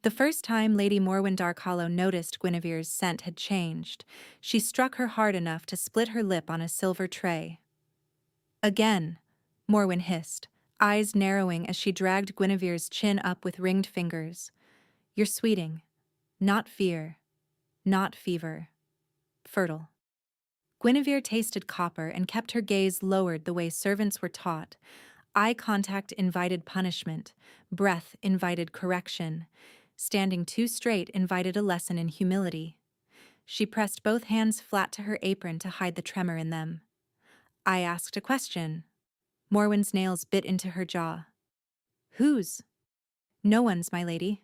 The first time Lady Morwen Darkhollow noticed Guinevere's scent had changed, she struck her hard enough to split her lip on a silver tray. Again, Morwen hissed, eyes narrowing as she dragged Guinevere's chin up with ringed fingers. You're sweeting. Not fear. Not fever. Fertile. Guinevere tasted copper and kept her gaze lowered the way servants were taught. Eye contact invited punishment, breath invited correction, standing too straight invited a lesson in humility. She pressed both hands flat to her apron to hide the tremor in them. I asked a question. Morwen's nails bit into her jaw. Whose? No one's, my lady.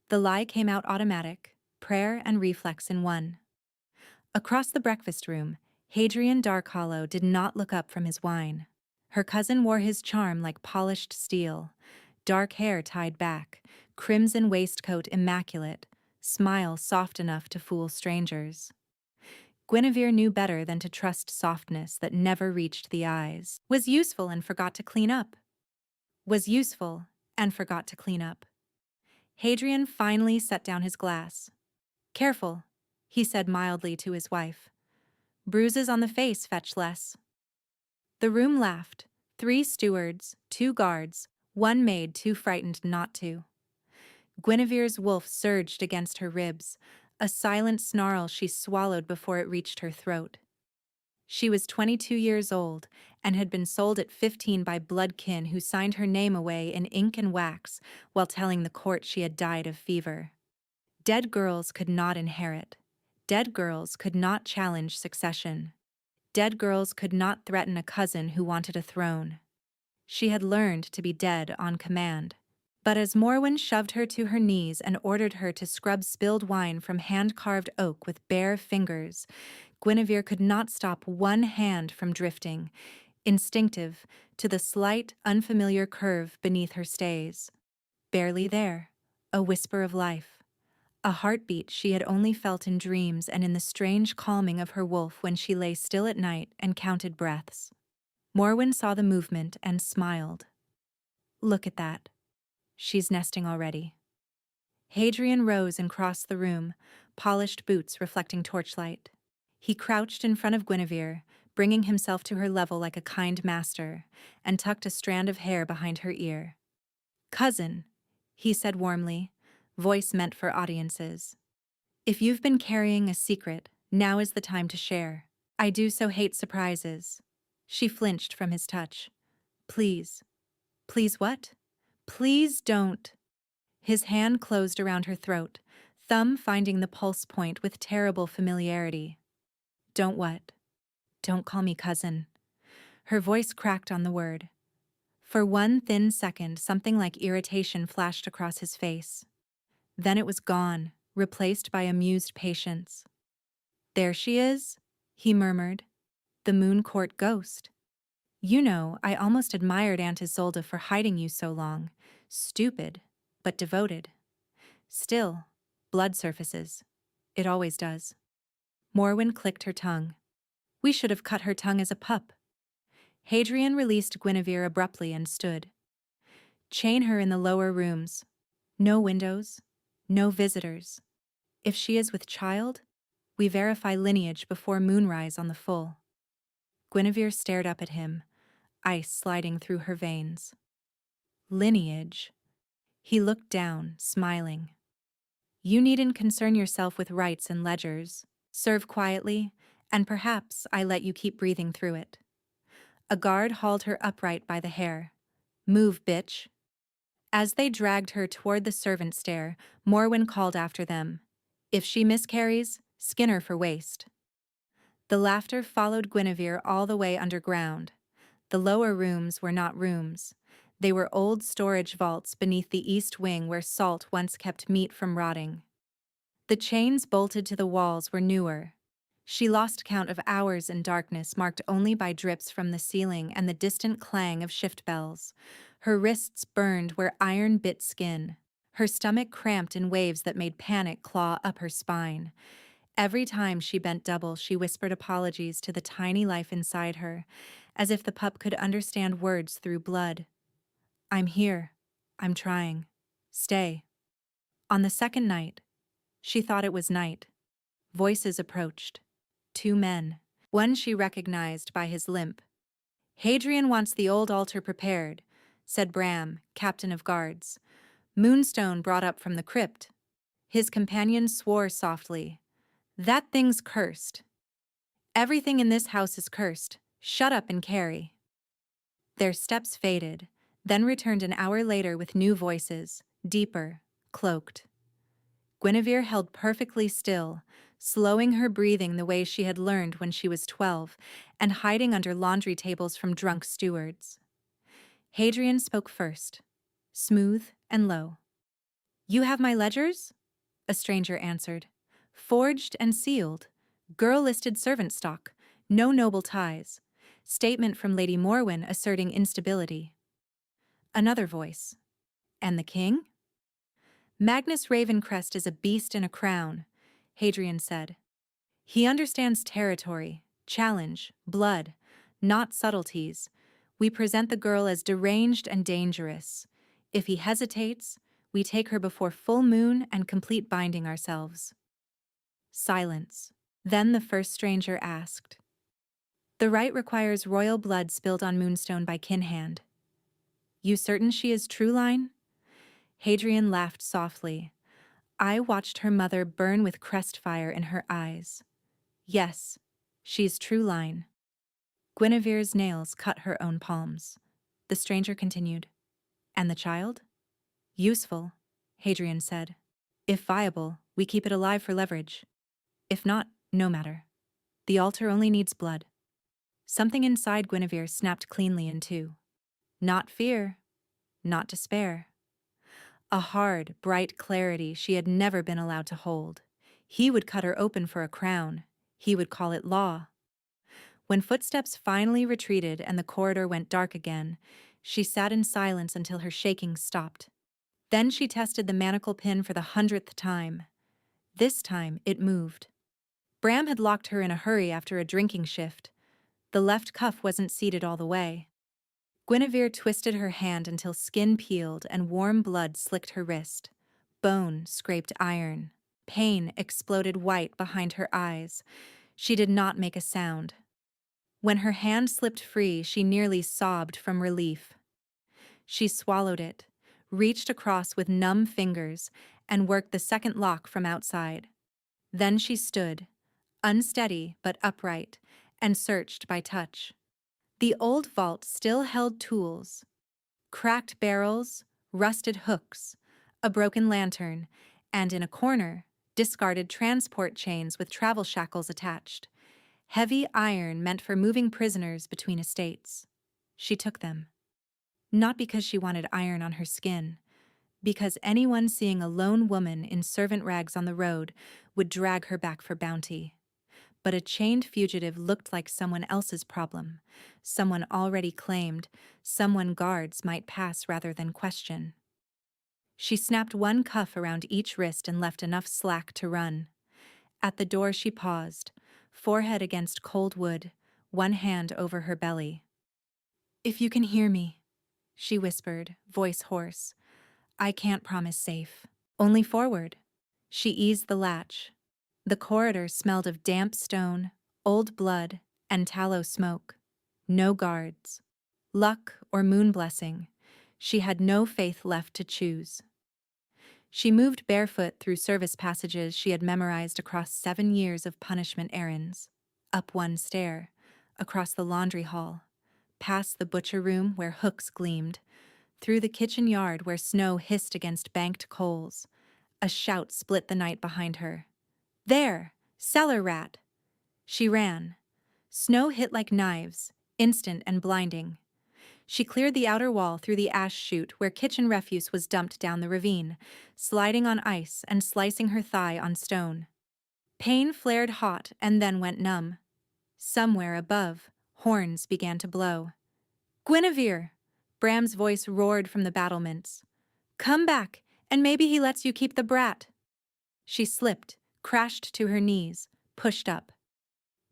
The lie came out automatic, prayer and reflex in one. Across the breakfast room, Hadrian Darkhollow did not look up from his wine. Her cousin wore his charm like polished steel, dark hair tied back, crimson waistcoat immaculate, smile soft enough to fool strangers. Guinevere knew better than to trust softness that never reached the eyes. Was useful and forgot to clean up. Was useful and forgot to clean up. Hadrian finally set down his glass. Careful, he said mildly to his wife. Bruises on the face fetch less. The room laughed. 3 stewards, 2 guards, 1 maid too frightened not to. Guinevere's wolf surged against her ribs, a silent snarl she swallowed before it reached her throat. She was 22 years old and had been sold at 15 by bloodkin who signed her name away in ink and wax while telling the court she had died of fever. Dead girls could not inherit. Dead girls could not challenge succession. Dead girls could not threaten a cousin who wanted a throne. She had learned to be dead on command. But as Morwen shoved her to her knees and ordered her to scrub spilled wine from hand-carved oak with bare fingers, Guinevere could not stop one hand from drifting, instinctive, to the slight, unfamiliar curve beneath her stays. Barely there, a whisper of life. A heartbeat she had only felt in dreams and in the strange calming of her wolf when she lay still at night and counted breaths. Morwen saw the movement and smiled. Look at that. She's nesting already. Hadrian rose and crossed the room, polished boots reflecting torchlight. He crouched in front of Guinevere, bringing himself to her level like a kind master, and tucked a strand of hair behind her ear. Cousin, he said warmly, voice meant for audiences. If you've been carrying a secret, now is the time to share. I do so hate surprises. She flinched from his touch. Please. Please what? Please don't. His hand closed around her throat, thumb finding the pulse point with terrible familiarity. Don't what? Don't call me cousin. Her voice cracked on the word. For one thin second, something like irritation flashed across his face. Then it was gone, replaced by amused patience. There she is, he murmured. The moon court ghost. You know, I almost admired Aunt Isolde for hiding you so long. Stupid, but devoted. Still, blood surfaces. It always does. Morwen clicked her tongue. We should have cut her tongue as a pup. Hadrian released Guinevere abruptly and stood. Chain her in the lower rooms. No windows. No visitors. If she is with child, we verify lineage before moonrise on the full. Guinevere stared up at him, ice sliding through her veins. Lineage. He looked down, smiling. You needn't concern yourself with rights and ledgers. Serve quietly, and perhaps I let you keep breathing through it. A guard hauled her upright by the hair. Move, bitch. As they dragged her toward the servant stair, Morwen called after them. If she miscarries, skin her for waste. The laughter followed Guinevere all the way underground. The lower rooms were not rooms. They were old storage vaults beneath the east wing where salt once kept meat from rotting. The chains bolted to the walls were newer. She lost count of hours in darkness marked only by drips from the ceiling and the distant clang of shift bells. Her wrists burned where iron bit skin. Her stomach cramped in waves that made panic claw up her spine. Every time she bent double, she whispered apologies to the tiny life inside her, as if the pup could understand words through blood. I'm here. I'm trying. Stay. On the second night, she thought it was night. Voices approached. 2 men. One she recognized by his limp. "Hadrian wants the old altar prepared," said Bram, captain of guards. "Moonstone brought up from the crypt." His companion swore softly. "That thing's cursed." "Everything in this house is cursed. Shut up and carry." Their steps faded, then returned an hour later with new voices, deeper, cloaked. Guinevere held perfectly still, slowing her breathing the way she had learned when she was 12, and hiding under laundry tables from drunk stewards. Hadrian spoke first, smooth and low. "You have my ledgers?" A stranger answered. "Forged and sealed. Girl-listed servant stock. No noble ties. Statement from Lady Morwen asserting instability." Another voice. "And the king?" "Magnus Ravencrest is a beast in a crown," Hadrian said. "He understands territory, challenge, blood, not subtleties. We present the girl as deranged and dangerous. If he hesitates, we take her before full moon and complete binding ourselves." Silence. Then the first stranger asked, "The rite requires royal blood spilled on Moonstone by kinhand. You certain she is true line?" Hadrian laughed softly. "I watched her mother burn with crest fire in her eyes. Yes, she's true line." Guinevere's nails cut her own palms. The stranger continued, "And the child?" "Useful," Hadrian said. "If viable, we keep it alive for leverage. If not, no matter. The altar only needs blood." Something inside Guinevere snapped cleanly in two. Not fear, not despair. A hard, bright clarity she had never been allowed to hold. He would cut her open for a crown. He would call it law. When footsteps finally retreated and the corridor went dark again, she sat in silence until her shaking stopped. Then she tested the manacle pin for the 100th time. This time it moved. Bram had locked her in a hurry after a drinking shift. The left cuff wasn't seated all the way. Guinevere twisted her hand until skin peeled and warm blood slicked her wrist. Bone scraped iron. Pain exploded white behind her eyes. She did not make a sound. When her hand slipped free, she nearly sobbed from relief. She swallowed it, reached across with numb fingers, and worked the second lock from outside. Then she stood, unsteady but upright, and searched by touch. The old vault still held tools. Cracked barrels, rusted hooks, a broken lantern, and in a corner, discarded transport chains with travel shackles attached. Heavy iron meant for moving prisoners between estates. She took them. Not because she wanted iron on her skin, because anyone seeing a lone woman in servant rags on the road would drag her back for bounty. But a chained fugitive looked like someone else's problem, someone already claimed, someone guards might pass rather than question. She snapped one cuff around each wrist and left enough slack to run. At the door she paused, forehead against cold wood, one hand over her belly. "If you can hear me," she whispered, voice hoarse. "I can't promise safe. Only forward." She eased the latch. The corridor smelled of damp stone, old blood, and tallow smoke. No guards. Luck or moon blessing. She had no faith left to choose. She moved barefoot through service passages she had memorized across 7 years of punishment errands. Up one stair, across the laundry hall, past the butcher room where hooks gleamed, through the kitchen yard where snow hissed against banked coals. A shout split the night behind her. "There! Cellar rat!" She ran. Snow hit like knives, instant and blinding. She cleared the outer wall through the ash chute where kitchen refuse was dumped down the ravine, sliding on ice and slicing her thigh on stone. Pain flared hot and then went numb. Somewhere above, horns began to blow. "Guinevere!" Bram's voice roared from the battlements. "Come back, and maybe he lets you keep the brat." She slipped, crashed to her knees, pushed up.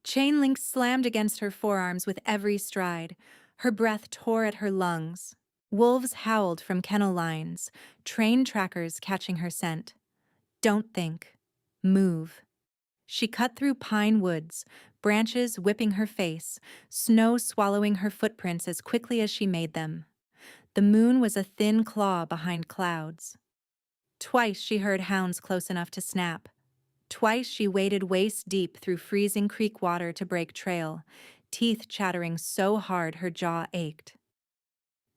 Chain links slammed against her forearms with every stride. Her breath tore at her lungs. Wolves howled from kennel lines, train trackers catching her scent. Don't think. Move. She cut through pine woods, branches whipping her face, snow swallowing her footprints as quickly as she made them. The moon was a thin claw behind clouds. Twice she heard hounds close enough to snap. Twice she waded waist deep through freezing creek water to break trail, teeth chattering so hard her jaw ached.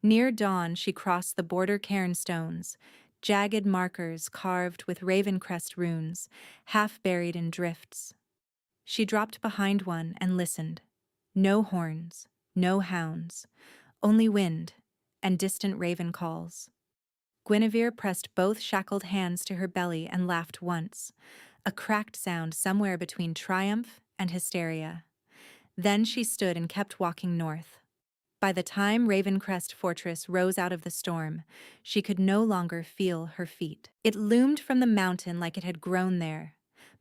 Near dawn she crossed the border cairnstones, jagged markers carved with ravencrest runes, half buried in drifts. She dropped behind one and listened. No horns, no hounds, only wind and distant raven calls. Guinevere pressed both shackled hands to her belly and laughed once, a cracked sound somewhere between triumph and hysteria. Then she stood and kept walking north. By the time Ravencrest Fortress rose out of the storm, she could no longer feel her feet. It loomed from the mountain like it had grown there.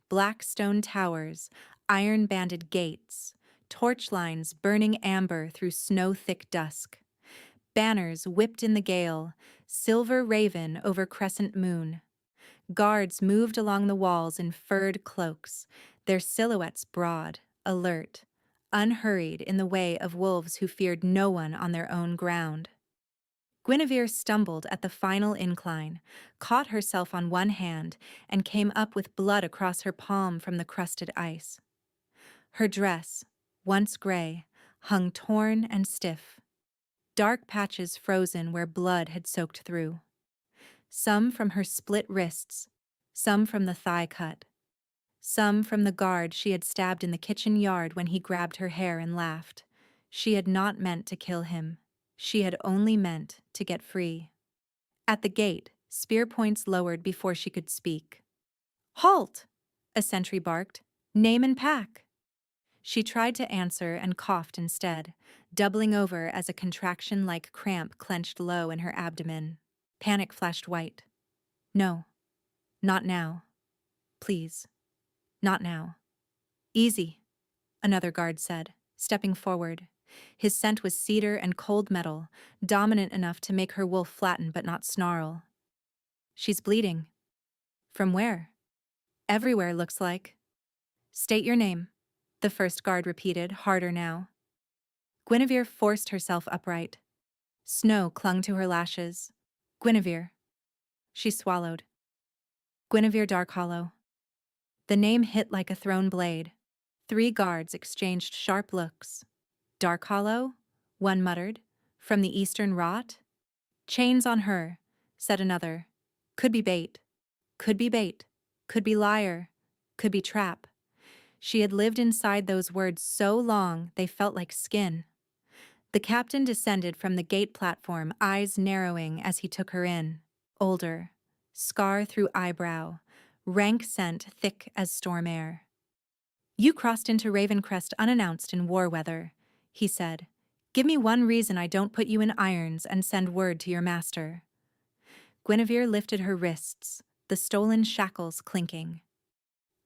Black stone towers, iron-banded gates, torch lines burning amber through snow-thick dusk. Banners whipped in the gale, silver raven over crescent moon. Guards moved along the walls in furred cloaks, their silhouettes broad, alert, unhurried in the way of wolves who feared no one on their own ground. Guinevere stumbled at the final incline, caught herself on one hand, and came up with blood across her palm from the crusted ice. Her dress, once gray, hung torn and stiff. Dark patches frozen where blood had soaked through. Some from her split wrists, some from the thigh cut. Some from the guard she had stabbed in the kitchen yard when he grabbed her hair and laughed. She had not meant to kill him. She had only meant to get free. At the gate, spear points lowered before she could speak. "Halt!" a sentry barked. "Name and pack." She tried to answer and coughed instead, doubling over as a contraction-like cramp clenched low in her abdomen. Panic flashed white. "No. Not now. Please. Not now." "Easy," another guard said, stepping forward. His scent was cedar and cold metal, dominant enough to make her wolf flatten but not snarl. "She's bleeding." "From where?" "Everywhere, looks like." "State your name," the first guard repeated, harder now. Guinevere forced herself upright. Snow clung to her lashes. "Guinevere." She swallowed. "Guinevere Darkhollow." The name hit like a thrown blade. 3 guards exchanged sharp looks. "Darkhollow?" one muttered. "From the Eastern Rot?" "Chains on her," said another. "Could be bait. Could be bait. Could be liar. Could be trap." She had lived inside those words so long they felt like skin. The captain descended from the gate platform, eyes narrowing as he took her in. Older, scar through eyebrow, rank scent thick as storm air. "You crossed into Ravencrest unannounced in war weather," he said. "Give me one reason I don't put you in irons and send word to your master." Guinevere lifted her wrists, the stolen shackles clinking.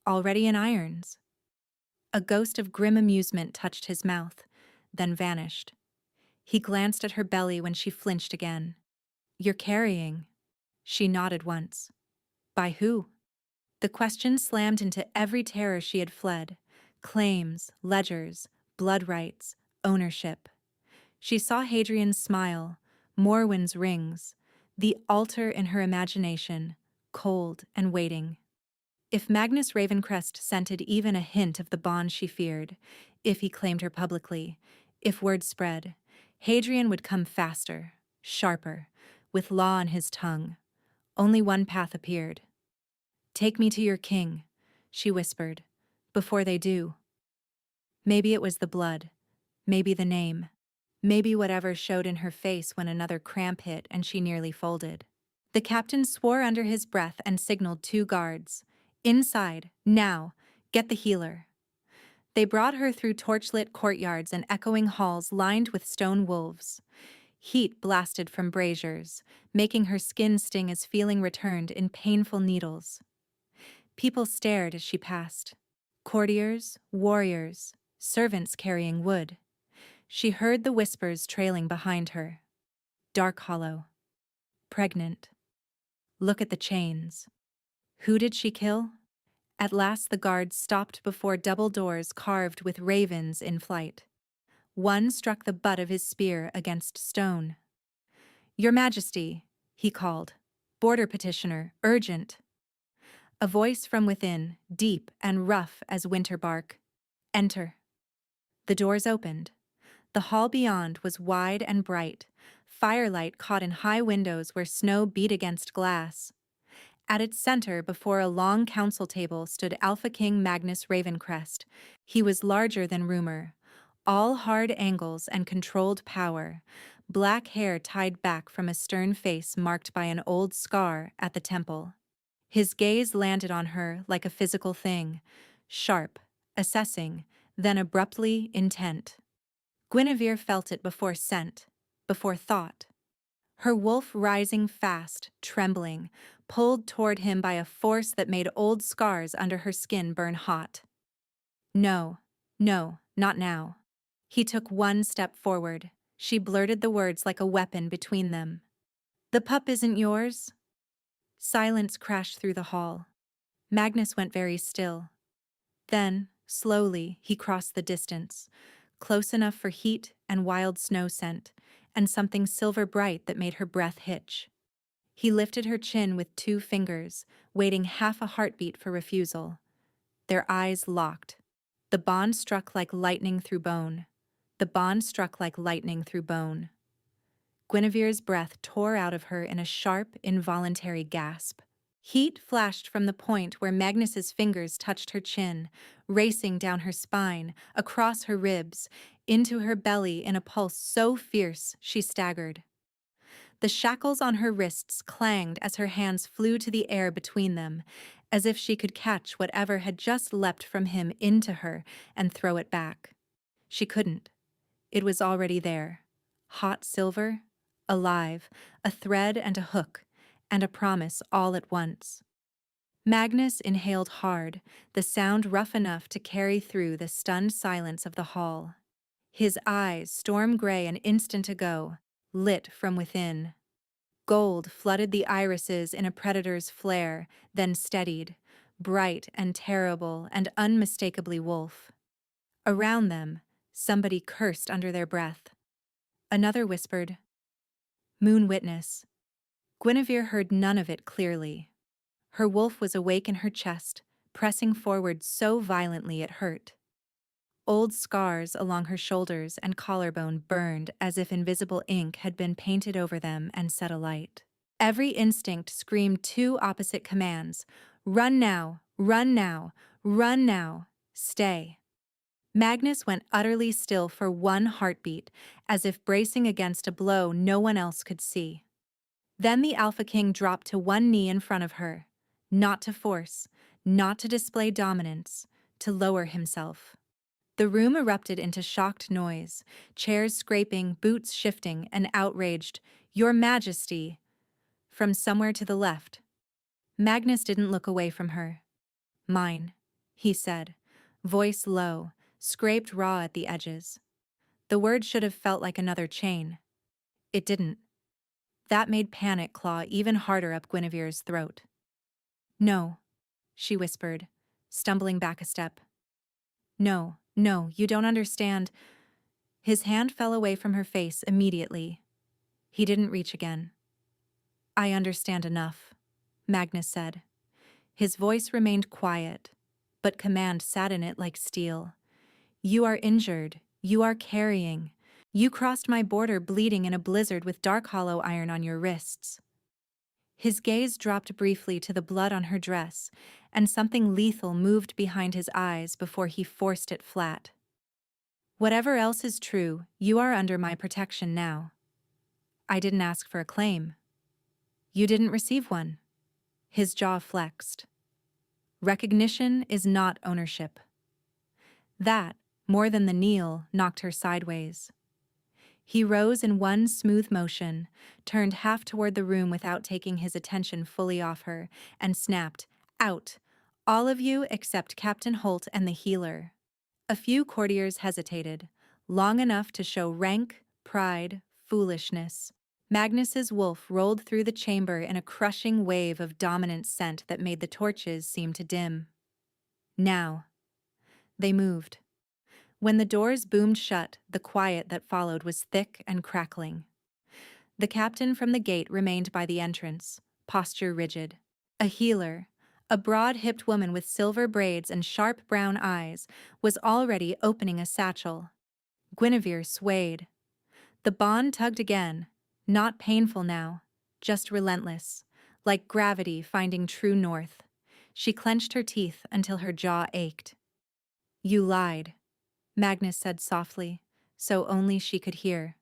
"Already in irons." A ghost of grim amusement touched his mouth, then vanished. He glanced at her belly when she flinched again. "You're carrying." She nodded once. "By who?" The question slammed into every terror she had fled. Claims, ledgers, blood rights, ownership. She saw Hadrian's smile, Morwen's rings, the altar in her imagination, cold and waiting. If Magnus Ravencrest scented even a hint of the bond she feared, if he claimed her publicly, if word spread, Hadrian would come faster, sharper, with law on his tongue. Only one path appeared. "Take me to your king," she whispered, "before they do." Maybe it was the blood, maybe the name, maybe whatever showed in her face when another cramp hit and she nearly folded. The captain swore under his breath and signaled 2 guards. "Inside, now, get the healer." They brought her through torchlit courtyards and echoing halls lined with stone wolves. Heat blasted from braziers, making her skin sting as feeling returned in painful needles. People stared as she passed. Courtiers, warriors, servants carrying wood. She heard the whispers trailing behind her. "Darkhollow. Pregnant. Look at the chains." Who did she kill? At last the guards stopped before double doors carved with ravens in flight. One struck the butt of his spear against stone. "Your Majesty," he called. "Border petitioner, urgent." A voice from within, deep and rough as winter bark. "Enter." The doors opened. The hall beyond was wide and bright, firelight caught in high windows where snow beat against glass. At its center, before a long council table, stood Alpha King Magnus Ravencrest. He was larger than rumor, all hard angles and controlled power, black hair tied back from a stern face marked by an old scar at the temple. His gaze landed on her like a physical thing, sharp, assessing, then abruptly intent. Guinevere felt it before scent, before thought. Her wolf rising fast, trembling, pulled toward him by a force that made old scars under her skin burn hot. No, no, not now. He took one step forward. She blurted the words like a weapon between them. "The pup isn't yours?" Silence crashed through the hall. Magnus went very still. Then, slowly, he crossed the distance, close enough for heat and wild snow scent, and something silver bright that made her breath hitch. He lifted her chin with 2 fingers, waiting half a heartbeat for refusal. Their eyes locked. The bond struck like lightning through bone. The bond struck like lightning through bone. Guinevere's breath tore out of her in a sharp, involuntary gasp. Heat flashed from the point where Magnus's fingers touched her chin, racing down her spine, across her ribs, into her belly in a pulse so fierce she staggered. The shackles on her wrists clanged as her hands flew to the air between them, as if she could catch whatever had just leapt from him into her and throw it back. She couldn't. It was already there. Hot silver, alive, a thread and a hook, and a promise all at once. Magnus inhaled hard, the sound rough enough to carry through the stunned silence of the hall. His eyes, storm gray an instant ago, lit from within. Gold flooded the irises in a predator's flare, then steadied, bright and terrible and unmistakably wolf. Around them, somebody cursed under their breath. Another whispered, "Moon witness." Guinevere heard none of it clearly. Her wolf was awake in her chest, pressing forward so violently it hurt. Old scars along her shoulders and collarbone burned as if invisible ink had been painted over them and set alight. Every instinct screamed 2 opposite commands: "Run now, run now, run now, stay." Magnus went utterly still for 1 heartbeat, as if bracing against a blow no one else could see. Then the Alpha King dropped to 1 knee in front of her, not to force, not to display dominance, to lower himself. The room erupted into shocked noise, chairs scraping, boots shifting, an outraged, "Your Majesty," from somewhere to the left. Magnus didn't look away from her. "Mine," he said, voice low, scraped raw at the edges. The word should have felt like another chain. It didn't. That made panic claw even harder up Guinevere's throat. "No," she whispered, stumbling back a step. "No, no, you don't understand." His hand fell away from her face immediately. He didn't reach again. "I understand enough," Magnus said. His voice remained quiet, but command sat in it like steel. "You are injured. You are carrying. You crossed my border bleeding in a blizzard with dark hollow iron on your wrists." His gaze dropped briefly to the blood on her dress, and something lethal moved behind his eyes before he forced it flat. "Whatever else is true, you are under my protection now. I didn't ask for a claim. You didn't receive one." His jaw flexed. "Recognition is not ownership." That, more than the kneel, knocked her sideways. He rose in 1 smooth motion, turned half toward the room without taking his attention fully off her, and snapped, "Out! All of you except Captain Holt and the healer." A few courtiers hesitated, long enough to show rank, pride, foolishness. Magnus's wolf rolled through the chamber in a crushing wave of dominant scent that made the torches seem to dim. Now. They moved. When the doors boomed shut, the quiet that followed was thick and crackling. The captain from the gate remained by the entrance, posture rigid. A healer, a broad-hipped woman with silver braids and sharp brown eyes, was already opening a satchel. Guinevere swayed. The bond tugged again, not painful now, just relentless, like gravity finding true north. She clenched her teeth until her jaw ached. "You lied," Magnus said softly, so only she could hear.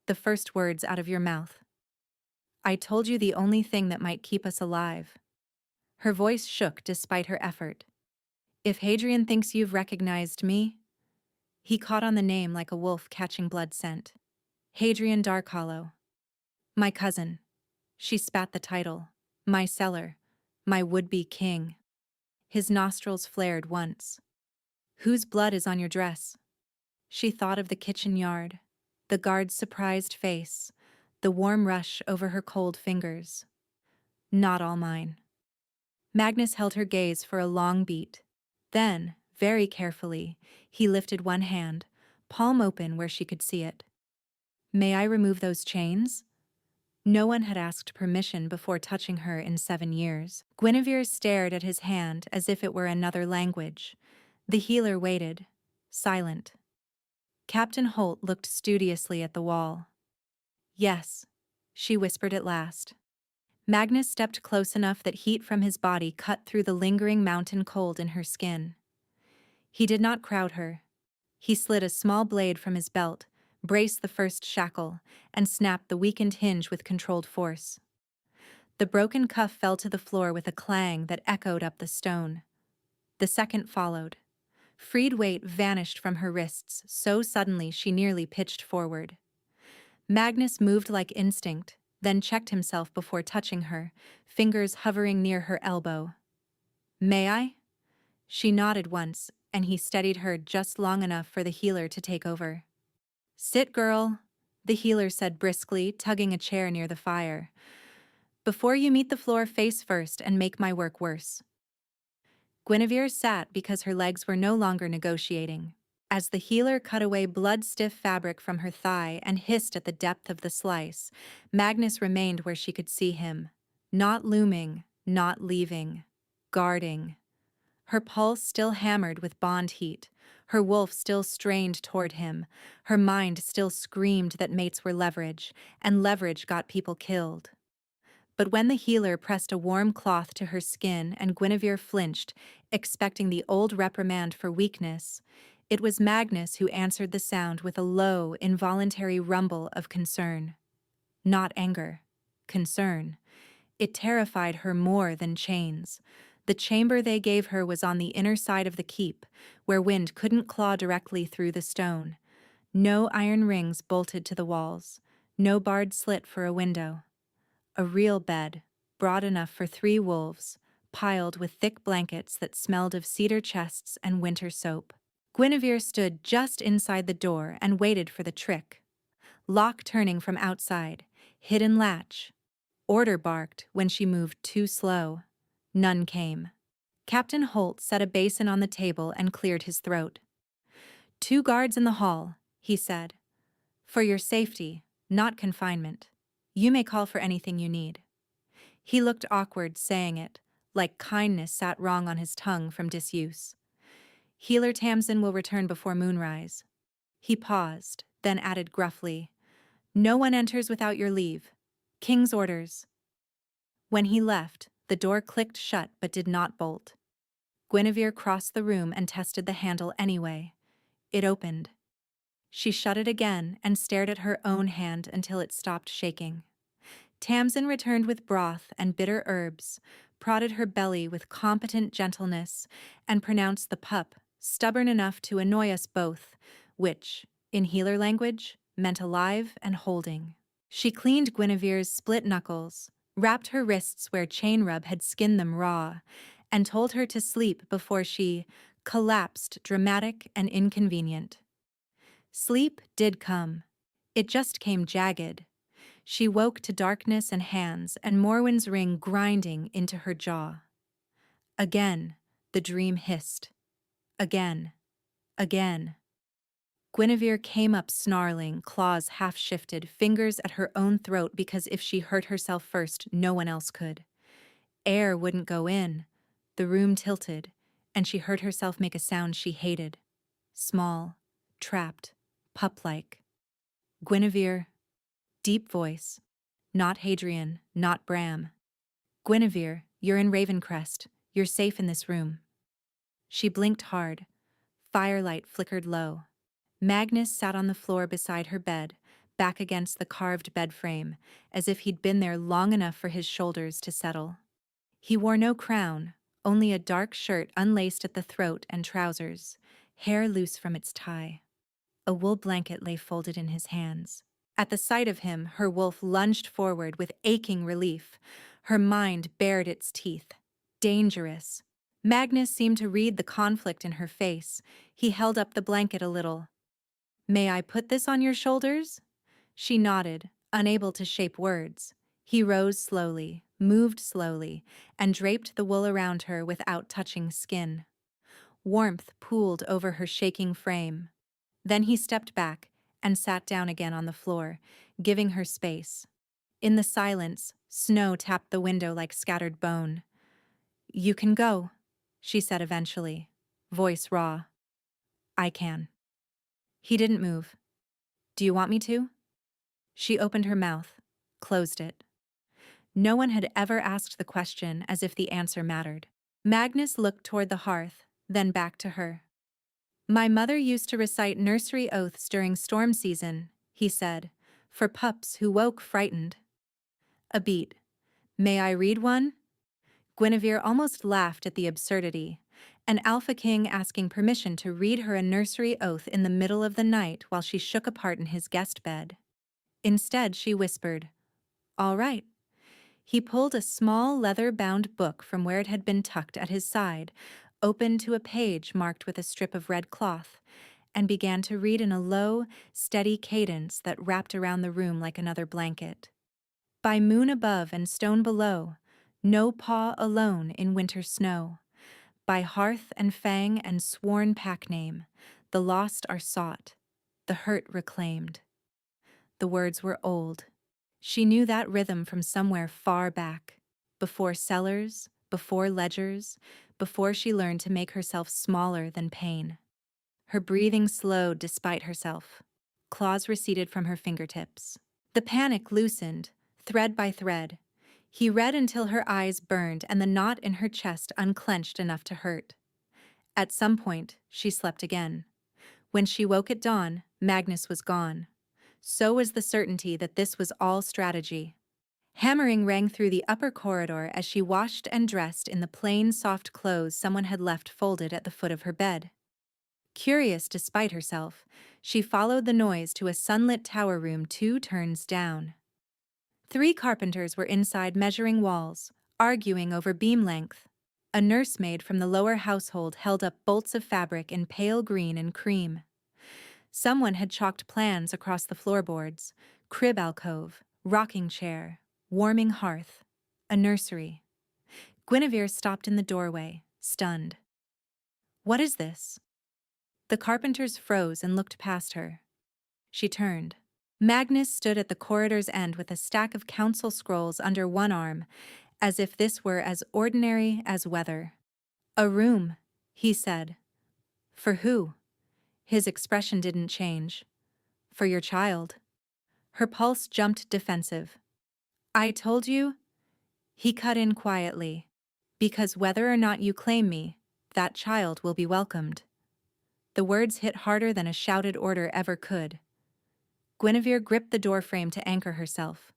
"The first words out of your mouth. I told you the only thing that might keep us alive." Her voice shook despite her effort. "If Hadrian thinks you've recognized me..." He caught on the name like a wolf catching blood scent. "Hadrian Darkhollow. My cousin." She spat the title. "My seller. My would-be king." His nostrils flared once. "Whose blood is on your dress?" She thought of the kitchen yard, the guard's surprised face, the warm rush over her cold fingers. "Not all mine." Magnus held her gaze for a long beat. Then, very carefully, he lifted one hand, palm open where she could see it. "May I remove those chains?" No one had asked permission before touching her in 7 years. Guinevere stared at his hand as if it were another language. The healer waited, silent. Captain Holt looked studiously at the wall. "Yes," she whispered at last. Magnus stepped close enough that heat from his body cut through the lingering mountain cold in her skin. He did not crowd her. He slid a small blade from his belt, braced the first shackle, and snapped the weakened hinge with controlled force. The broken cuff fell to the floor with a clang that echoed up the stone. The second followed. Freed weight vanished from her wrists so suddenly she nearly pitched forward. Magnus moved like instinct, then checked himself before touching her, fingers hovering near her elbow. "May I?" She nodded once, and he steadied her just long enough for the healer to take over. "Sit, girl," the healer said briskly, tugging a chair near the fire. "Before you meet the floor face first and make my work worse." Guinevere sat because her legs were no longer negotiating. As the healer cut away blood-stiff fabric from her thigh and hissed at the depth of the slice, Magnus remained where she could see him. Not looming, not leaving. Guarding. Her pulse still hammered with bond heat, her wolf still strained toward him, her mind still screamed that mates were leverage, and leverage got people killed. But when the healer pressed a warm cloth to her skin and Guinevere flinched, expecting the old reprimand for weakness, it was Magnus who answered the sound with a low, involuntary rumble of concern. Not anger. Concern. It terrified her more than chains. The chamber they gave her was on the inner side of the keep, where wind couldn't claw directly through the stone. No iron rings bolted to the walls. No barred slit for a window. A real bed, broad enough for 3 wolves, piled with thick blankets that smelled of cedar chests and winter soap. Guinevere stood just inside the door and waited for the trick. Lock turning from outside, hidden latch. Order barked when she moved too slow. None came. Captain Holt set a basin on the table and cleared his throat. "2 guards in the hall," he said. "For your safety, not confinement. You may call for anything you need." He looked awkward saying it, like kindness sat wrong on his tongue from disuse. "Healer Tamsin will return before moonrise." He paused, then added gruffly, "No one enters without your leave. King's orders." When he left, the door clicked shut but did not bolt. Guinevere crossed the room and tested the handle anyway. It opened. She shut it again and stared at her own hand until it stopped shaking. Tamsin returned with broth and bitter herbs, prodded her belly with competent gentleness, and pronounced the pup stubborn enough to annoy us both, which, in healer language, meant alive and holding. She cleaned Guinevere's split knuckles, wrapped her wrists where chain rub had skinned them raw, and told her to sleep before she collapsed, dramatic and inconvenient. Sleep did come. It just came jagged. She woke to darkness and hands and Morwen's ring grinding into her jaw. Again, the dream hissed. Again. Again. Guinevere came up snarling, claws half-shifted, fingers at her own throat because if she hurt herself first, no one else could. Air wouldn't go in. The room tilted, and she heard herself make a sound she hated. Small, trapped, pup-like. Guinevere. Deep voice. Not Hadrian, not Bram. Guinevere, you're in Ravencrest. You're safe in this room. She blinked hard. Firelight flickered low. Magnus sat on the floor beside her bed, back against the carved bed frame, as if he'd been there long enough for his shoulders to settle. He wore no crown, only a dark shirt unlaced at the throat and trousers, hair loose from its tie. A wool blanket lay folded in his hands. At the sight of him, her wolf lunged forward with aching relief. Her mind bared its teeth. Dangerous. Magnus seemed to read the conflict in her face. He held up the blanket a little. "May I put this on your shoulders?" She nodded, unable to shape words. He rose slowly, moved slowly, and draped the wool around her without touching skin. Warmth pooled over her shaking frame. Then he stepped back and sat down again on the floor, giving her space. In the silence, snow tapped the window like scattered bone. "You can go," she said eventually, voice raw. "I can." He didn't move. "Do you want me to?" She opened her mouth, closed it. No one had ever asked the question as if the answer mattered. Magnus looked toward the hearth, then back to her. "My mother used to recite nursery oaths during storm season," he said, "for pups who woke frightened." A beat. "May I read one?" Guinevere almost laughed at the absurdity. An alpha king asking permission to read her a nursery oath in the middle of the night while she shook apart in his guest bed. Instead, she whispered, "All right." He pulled a small leather-bound book from where it had been tucked at his side, opened to a page marked with a strip of red cloth, and began to read in a low, steady cadence that wrapped around the room like another blanket. By moon above and stone below, no paw alone in winter snow. By hearth and fang and sworn pack name, the lost are sought, the hurt reclaimed. The words were old. She knew that rhythm from somewhere far back, before cellars, before ledgers, before she learned to make herself smaller than pain. Her breathing slowed despite herself. Claws receded from her fingertips. The panic loosened, thread by thread. He read until her eyes burned and the knot in her chest unclenched enough to hurt. At some point, she slept again. When she woke at dawn, Magnus was gone. So was the certainty that this was all strategy. Hammering rang through the upper corridor as she washed and dressed in the plain, soft clothes someone had left folded at the foot of her bed. Curious despite herself, she followed the noise to a sunlit tower room 2 turns down. 3 carpenters were inside measuring walls, arguing over beam length. A nursemaid from the lower household held up bolts of fabric in pale green and cream. Someone had chalked plans across the floorboards: crib alcove, rocking chair, warming hearth, a nursery. Guinevere stopped in the doorway, stunned. "What is this?" The carpenters froze and looked past her. She turned. Magnus stood at the corridor's end with a stack of council scrolls under one arm, as if this were as ordinary as weather. "A room," he said. "For who?" His expression didn't change. "For your child." Her pulse jumped defensive. "I told you?" He cut in quietly. "Because whether or not you claim me, that child will be welcomed." The words hit harder than a shouted order ever could. Guinevere gripped the doorframe to anchor herself.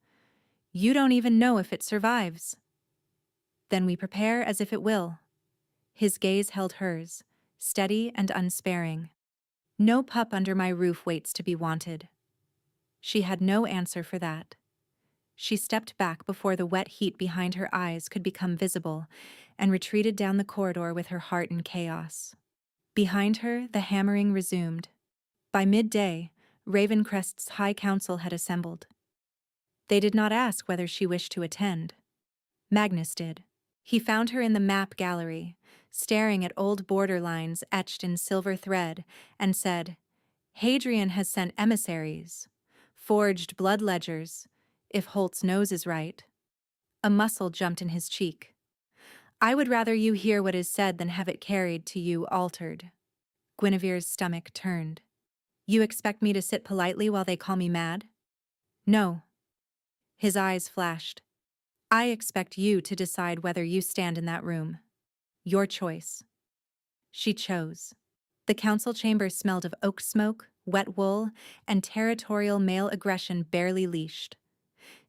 "You don't even know if it survives." "Then we prepare as if it will." His gaze held hers, steady and unsparing. "No pup under my roof waits to be wanted." She had no answer for that. She stepped back before the wet heat behind her eyes could become visible and retreated down the corridor with her heart in chaos. Behind her, the hammering resumed. By midday, Ravencrest's High Council had assembled. They did not ask whether she wished to attend. Magnus did. He found her in the map gallery, staring at old border lines etched in silver thread, and said, "Hadrian has sent emissaries, forged blood ledgers, if Holt's nose is right." A muscle jumped in his cheek. "I would rather you hear what is said than have it carried to you altered." Guinevere's stomach turned. "You expect me to sit politely while they call me mad?" "No." His eyes flashed. "I expect you to decide whether you stand in that room. Your choice." She chose. The council chamber smelled of oak smoke, wet wool, and territorial male aggression barely leashed.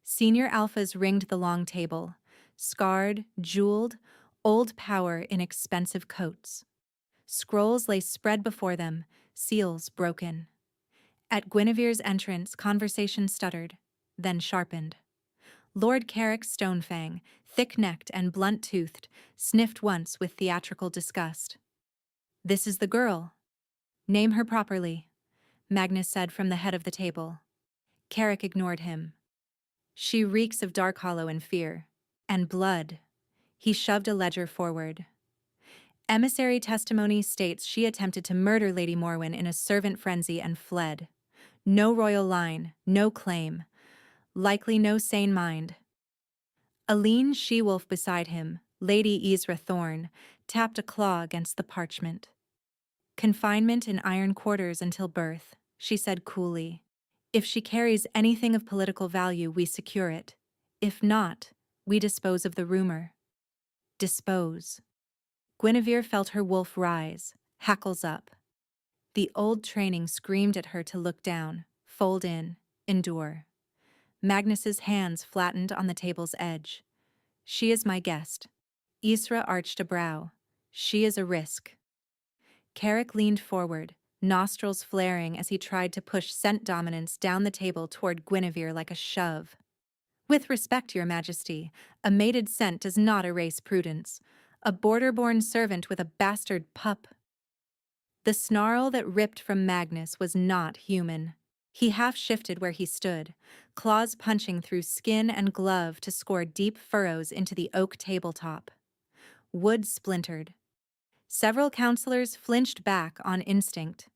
Senior alphas ringed the long table, scarred, jeweled, old power in expensive coats. Scrolls lay spread before them, seals broken. At Guinevere's entrance, conversation stuttered, then sharpened. Lord Carrick Stonefang, thick-necked and blunt-toothed, sniffed once with theatrical disgust. "This is the girl." "Name her properly," Magnus said from the head of the table. Carrick ignored him. "She reeks of Darkhollow and fear. And blood." He shoved a ledger forward. "Emissary testimony states she attempted to murder Lady Morwen in a servant frenzy and fled. No royal line, no claim. Likely no sane mind." A lean she-wolf beside him, Lady Ezra Thorne, tapped a claw against the parchment. "Confinement in iron quarters until birth," she said coolly. "If she carries anything of political value, we secure it. If not, we dispose of the rumor." Dispose. Guinevere felt her wolf rise, hackles up. The old training screamed at her to look down, fold in, endure. Magnus's hands flattened on the table's edge. "She is my guest." Isra arched a brow. "She is a risk." Carrick leaned forward, nostrils flaring as he tried to push scent dominance down the table toward Guinevere like a shove. "With respect, Your Majesty, a mated scent does not erase prudence. A border-born servant with a bastard pup." The snarl that ripped from Magnus was not human. He half-shifted where he stood, claws punching through skin and glove to score deep furrows into the oak tabletop. Wood splintered. Several counselors flinched back on instinct.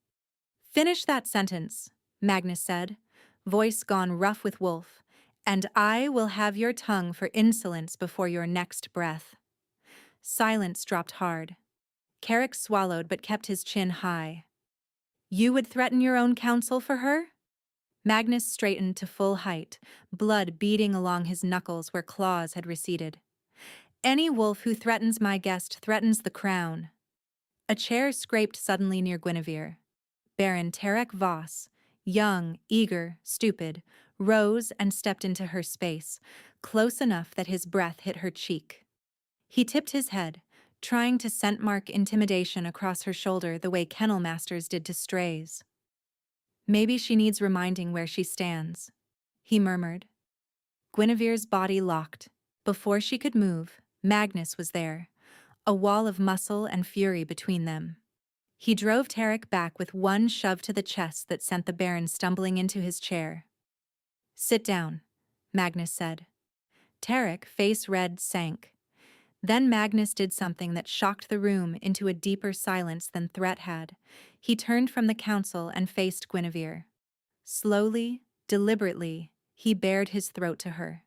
"Finish that sentence," Magnus said, voice gone rough with wolf, "and I will have your tongue for insolence before your next breath." Silence dropped hard. Carrick swallowed but kept his chin high. "You would threaten your own counsel for her?" Magnus straightened to full height, blood beading along his knuckles where claws had receded. "Any wolf who threatens my guest threatens the crown." A chair scraped suddenly near Guinevere. Baron Tarek Voss, young, eager, stupid, rose and stepped into her space, close enough that his breath hit her cheek. He tipped his head, trying to scent-mark intimidation across her shoulder the way kennel masters did to strays. "Maybe she needs reminding where she stands," he murmured. Guinevere's body locked. Before she could move, Magnus was there, a wall of muscle and fury between them. He drove Tarek back with one shove to the chest that sent the Baron stumbling into his chair. "Sit down," Magnus said. Tarek, face red, sank. Then Magnus did something that shocked the room into a deeper silence than threat had. He turned from the council and faced Guinevere. Slowly, deliberately, he bared his throat to her.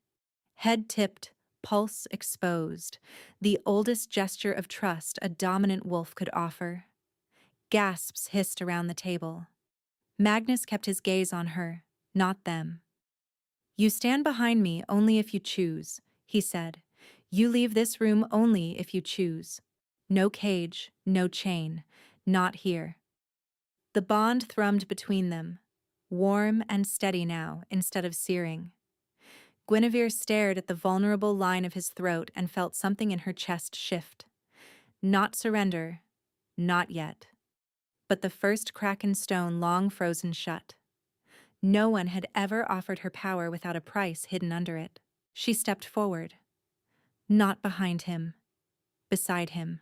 Head tipped, pulse exposed, the oldest gesture of trust a dominant wolf could offer. Gasps hissed around the table. Magnus kept his gaze on her, not them. "You stand behind me only if you choose," he said. "You leave this room only if you choose. No cage, no chain, not here." The bond thrummed between them, warm and steady now instead of searing. Guinevere stared at the vulnerable line of his throat and felt something in her chest shift. Not surrender, not yet. But the first crack in stone long frozen shut. No one had ever offered her power without a price hidden under it. She stepped forward. Not behind him. Beside him.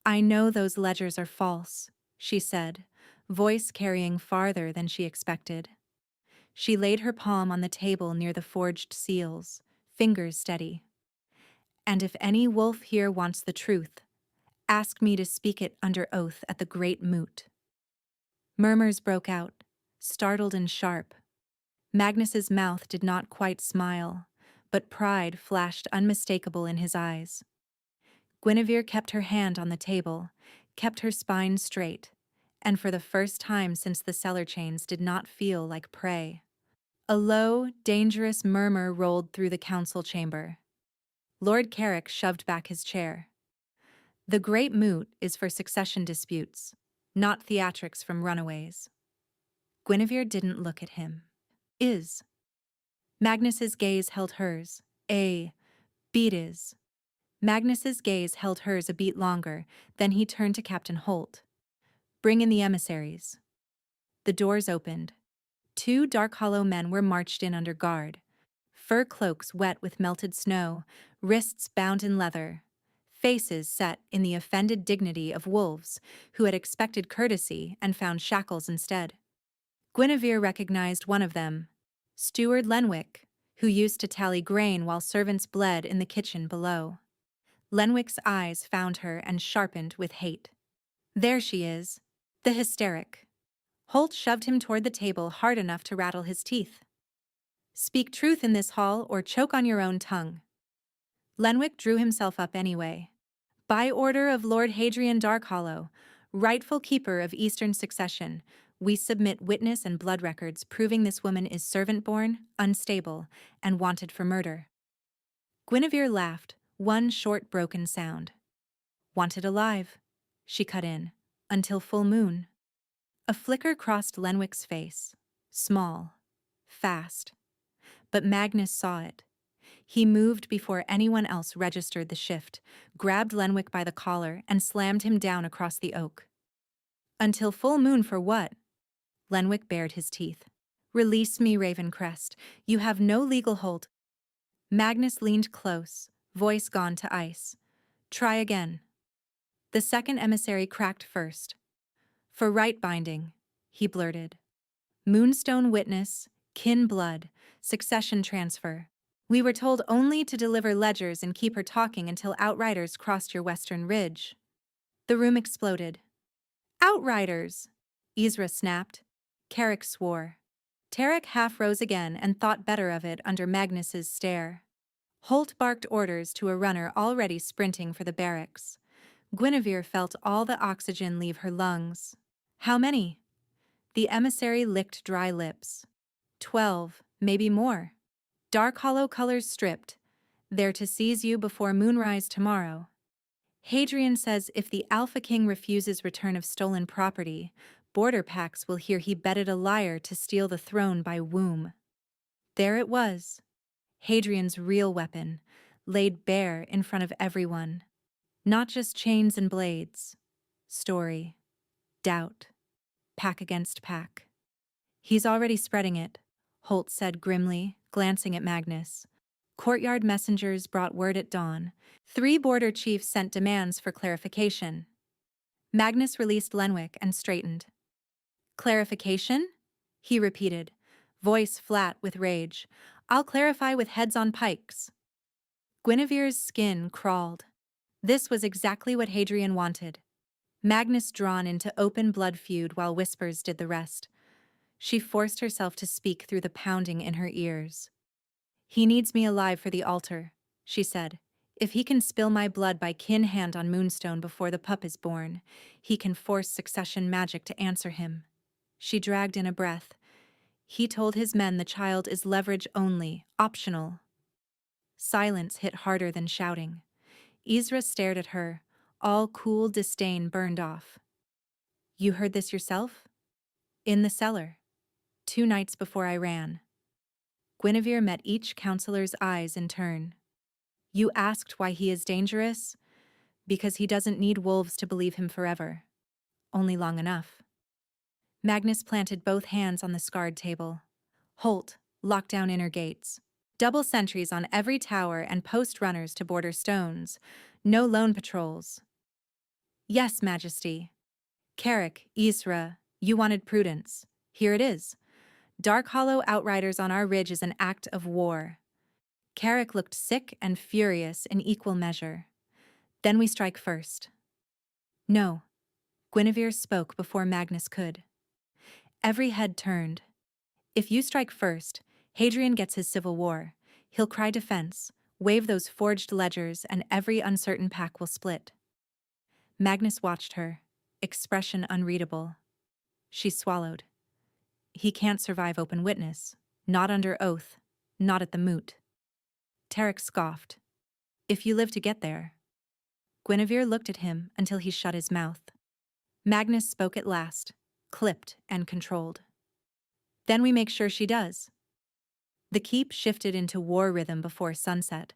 "I know those ledgers are false," she said, voice carrying farther than she expected. She laid her palm on the table near the forged seals, fingers steady. "And if any wolf here wants the truth, ask me to speak it under oath at the great moot." Murmurs broke out, startled and sharp. Magnus's mouth did not quite smile, but pride flashed unmistakable in his eyes. Guinevere kept her hand on the table, kept her spine straight, and for the first time since the cellar chains did not feel like prey. A low, dangerous murmur rolled through the council chamber. Lord Carrick shoved back his chair. "The great moot is for succession disputes, not theatrics from runaways." Guinevere didn't look at him. "Is." Magnus's gaze held hers. "Beat is." Magnus's gaze held hers a beat longer, then he turned to Captain Holt. "Bring in the emissaries." The doors opened. 2 Dark Hollow men were marched in under guard. Fur cloaks wet with melted snow, wrists bound in leather, faces set in the offended dignity of wolves who had expected courtesy and found shackles instead. Guinevere recognized one of them, Steward Lenwick, who used to tally grain while servants bled in the kitchen below. Lenwick's eyes found her and sharpened with hate. "There she is, the hysteric." Holt shoved him toward the table hard enough to rattle his teeth. "Speak truth in this hall or choke on your own tongue." Lenwick drew himself up anyway. "By order of Lord Hadrian Darkhollow, rightful keeper of Eastern succession, we submit witness and blood records proving this woman is servant-born, unstable, and wanted for murder." Guinevere laughed, one short broken sound. "Wanted alive," she cut in, "until full moon." A flicker crossed Lenwick's face. Small. Fast. But Magnus saw it. He moved before anyone else registered the shift, grabbed Lenwick by the collar, and slammed him down across the oak. "Until full moon for what?" Lenwick bared his teeth. "Release me, Ravencrest. You have no legal hold." Magnus leaned close, voice gone to ice. "Try again." The second emissary cracked first. "For right binding," he blurted. "Moonstone witness, kin blood, succession transfer. We were told only to deliver ledgers and keep her talking until outriders crossed your western ridge." The room exploded. "Outriders!" Ezra snapped. Carrick swore. Tarek half rose again and thought better of it under Magnus's stare. Holt barked orders to a runner already sprinting for the barracks. Guinevere felt all the oxygen leave her lungs. "How many?" The emissary licked dry lips. 12, maybe more. Dark Hollow colors stripped. They're to seize you before moonrise tomorrow. Hadrian says if the Alpha King refuses return of stolen property, border packs will hear he betted a liar to steal the throne by womb. There it was. Hadrian's real weapon, laid bare in front of everyone. Not just chains and blades. Story. Doubt. Pack against pack. "He's already spreading it," Holt said grimly, glancing at Magnus. Courtyard messengers brought word at dawn. 3 border chiefs sent demands for clarification. Magnus released Lenwick and straightened. "Clarification?" he repeated, voice flat with rage. "I'll clarify with heads on pikes." Guinevere's skin crawled. This was exactly what Hadrian wanted. Magnus drawn into open blood feud while whispers did the rest. She forced herself to speak through the pounding in her ears. "He needs me alive for the altar," she said. "If he can spill my blood by kin hand on Moonstone before the pup is born, he can force succession magic to answer him." She dragged in a breath. "He told his men the child is leverage only, optional." Silence hit harder than shouting. Ezra stared at her. All cool disdain burned off. "You heard this yourself?" "In the cellar. 2 nights before I ran." Guinevere met each counselor's eyes in turn. "You asked why he is dangerous? Because he doesn't need wolves to believe him forever. Only long enough." Magnus planted both hands on the scarred table. "Holt, lock down inner gates. Double sentries on every tower and post runners to border stones. No lone patrols." "Yes, Majesty." "Carrick, Ezra, you wanted prudence. Here it is. Dark Hollow outriders on our ridge is an act of war. Carrick looked sick and furious in equal measure. Then we strike first. No. Guinevere spoke before Magnus could. Every head turned. If you strike first, Hadrian gets his civil war. He'll cry defense, wave those forged ledgers, and every uncertain pack will split. Magnus watched her, expression unreadable. She swallowed. He can't survive open witness. Not under oath. Not at the moot. Tarek scoffed. If you live to get there. Guinevere looked at him until he shut his mouth. Magnus spoke at last, clipped and controlled. Then we make sure she does. The keep shifted into war rhythm before sunset.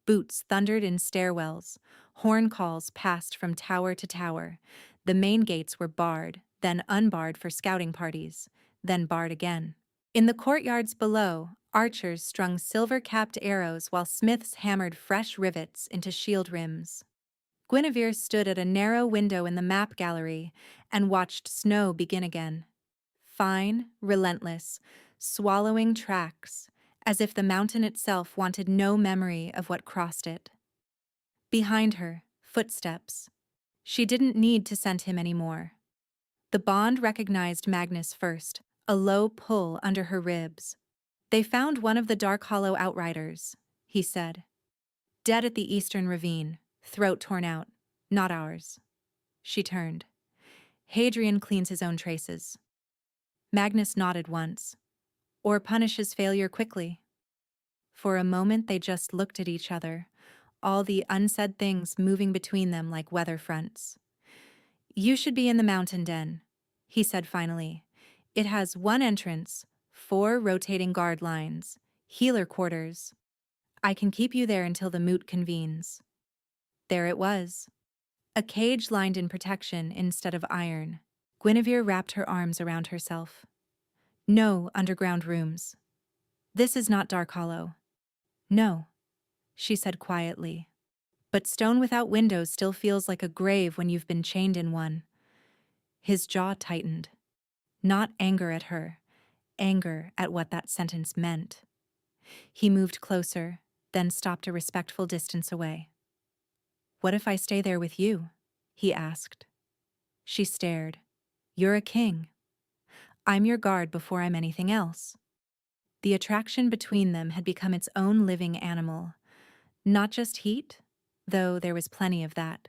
Boots thundered in stairwells. Horn calls passed from tower to tower. The main gates were barred, then unbarred for scouting parties, then barred again. In the courtyards below, archers strung silver-capped arrows while smiths hammered fresh rivets into shield rims. Guinevere stood at a narrow window in the map gallery and watched snow begin again. Fine, relentless, swallowing tracks, as if the mountain itself wanted no memory of what crossed it. Behind her, footsteps. She didn't need to scent him anymore. The bond recognized Magnus first, a low pull under her ribs. They found one of the Dark Hollow outriders, he said. Dead at the eastern ravine, throat torn out. Not ours. She turned. Hadrian cleans his own traces. Magnus nodded once. Or punishes failure quickly. For a moment they just looked at each other, all the unsaid things moving between them like weather fronts. You should be in the mountain den, he said finally. It has one entrance, 4 rotating guard lines, healer quarters. I can keep you there until the moot convenes. There it was. A cage lined in protection instead of iron. Guinevere wrapped her arms around herself. No underground rooms. This is not Dark Hollow. No, she said quietly. But stone without windows still feels like a grave when you've been chained in one. His jaw tightened. Not anger at her, anger at what that sentence meant. He moved closer, then stopped a respectful distance away. What if I stay there with you? He asked. She stared. You're a king. I'm your guard before I'm anything else. The attraction between them had become its own living animal. Not just heat, though there was plenty of that,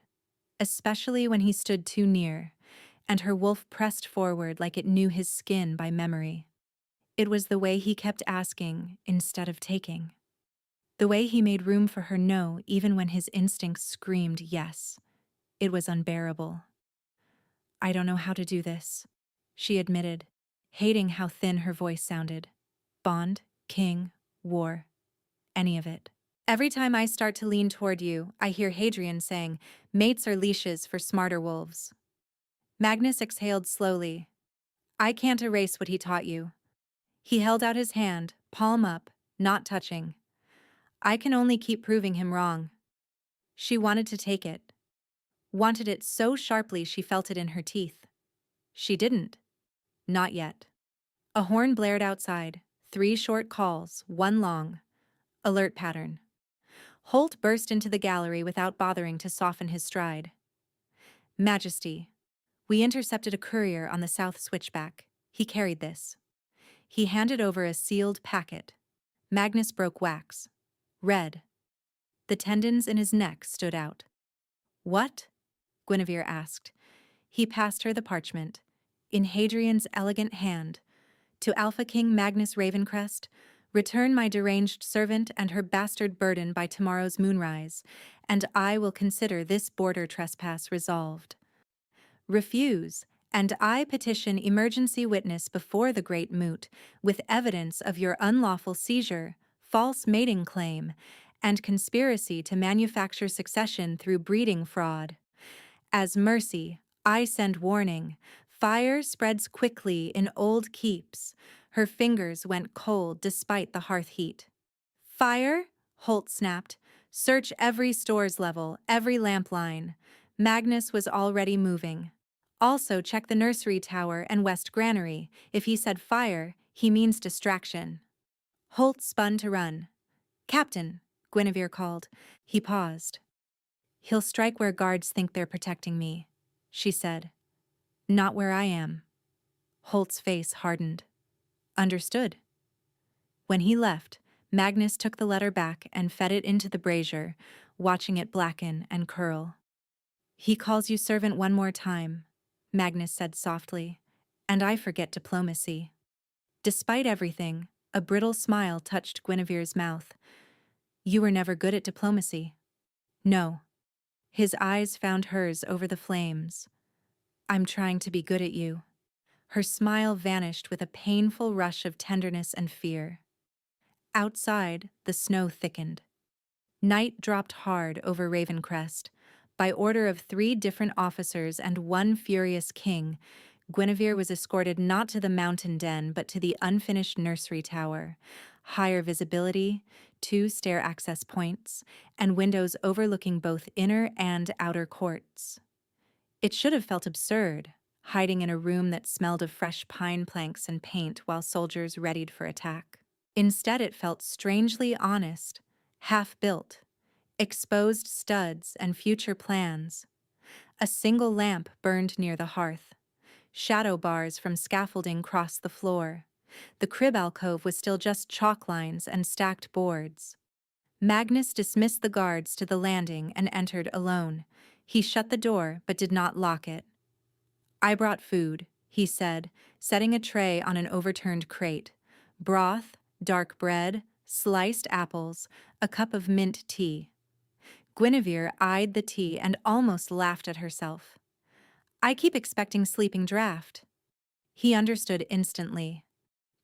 especially when he stood too near, and her wolf pressed forward like it knew his skin by memory. It was the way he kept asking instead of taking. The way he made room for her no even when his instincts screamed yes. It was unbearable. I don't know how to do this, she admitted, hating how thin her voice sounded. Bond, king, war, any of it. Every time I start to lean toward you, I hear Hadrian saying, mates are leashes for smarter wolves. Magnus exhaled slowly. I can't erase what he taught you. He held out his hand, palm up, not touching. I can only keep proving him wrong. She wanted to take it. Wanted it so sharply she felt it in her teeth. She didn't. Not yet. A horn blared outside. 3 short calls, 1 long. Alert pattern. Holt burst into the gallery without bothering to soften his stride. Majesty. We intercepted a courier on the south switchback. He carried this. He handed over a sealed packet. Magnus broke wax. Red. The tendons in his neck stood out. What? Guinevere asked. He passed her the parchment. In Hadrian's elegant hand. To Alpha King Magnus Ravencrest, return my deranged servant and her bastard burden by tomorrow's moonrise, and I will consider this border trespass resolved. Refuse, and I petition emergency witness before the great moot, with evidence of your unlawful seizure, false mating claim, and conspiracy to manufacture succession through breeding fraud. As mercy, I send warning. Fire spreads quickly in old keeps. Her fingers went cold despite the hearth heat. Fire? Holt snapped. Search every store's level, every lamp line. Magnus was already moving. Also check the nursery tower and west granary. If he said fire, He means distraction. Holt spun to run. Captain, Guinevere called. He paused. He'll strike where guards think they're protecting me, she said. Not where I am. Holt's face hardened. Understood. When he left, Magnus took the letter back and fed it into the brazier, watching it blacken and curl. He calls you servant one more time, Magnus said softly, and I forget diplomacy. Despite everything, a brittle smile touched Guinevere's mouth. You were never good at diplomacy. No. His eyes found hers over the flames. I'm trying to be good at you. Her smile vanished with a painful rush of tenderness and fear. Outside, the snow thickened. Night dropped hard over Ravencrest. By order of 3 different officers and 1 furious king, Guinevere was escorted not to the mountain den but to the unfinished nursery tower. Higher visibility, 2 stair access points, and windows overlooking both inner and outer courts. It should have felt absurd, hiding in a room that smelled of fresh pine planks and paint while soldiers readied for attack. Instead, it felt strangely honest, half-built, exposed studs and future plans. A single lamp burned near the hearth. Shadow bars from scaffolding crossed the floor. The crib alcove was still just chalk lines and stacked boards. Magnus dismissed the guards to the landing and entered alone. He shut the door but did not lock it. I brought food, he said, setting a tray on an overturned crate. Broth, dark bread, sliced apples, a cup of mint tea. Guinevere eyed the tea and almost laughed at herself. I keep expecting sleeping draught. He understood instantly.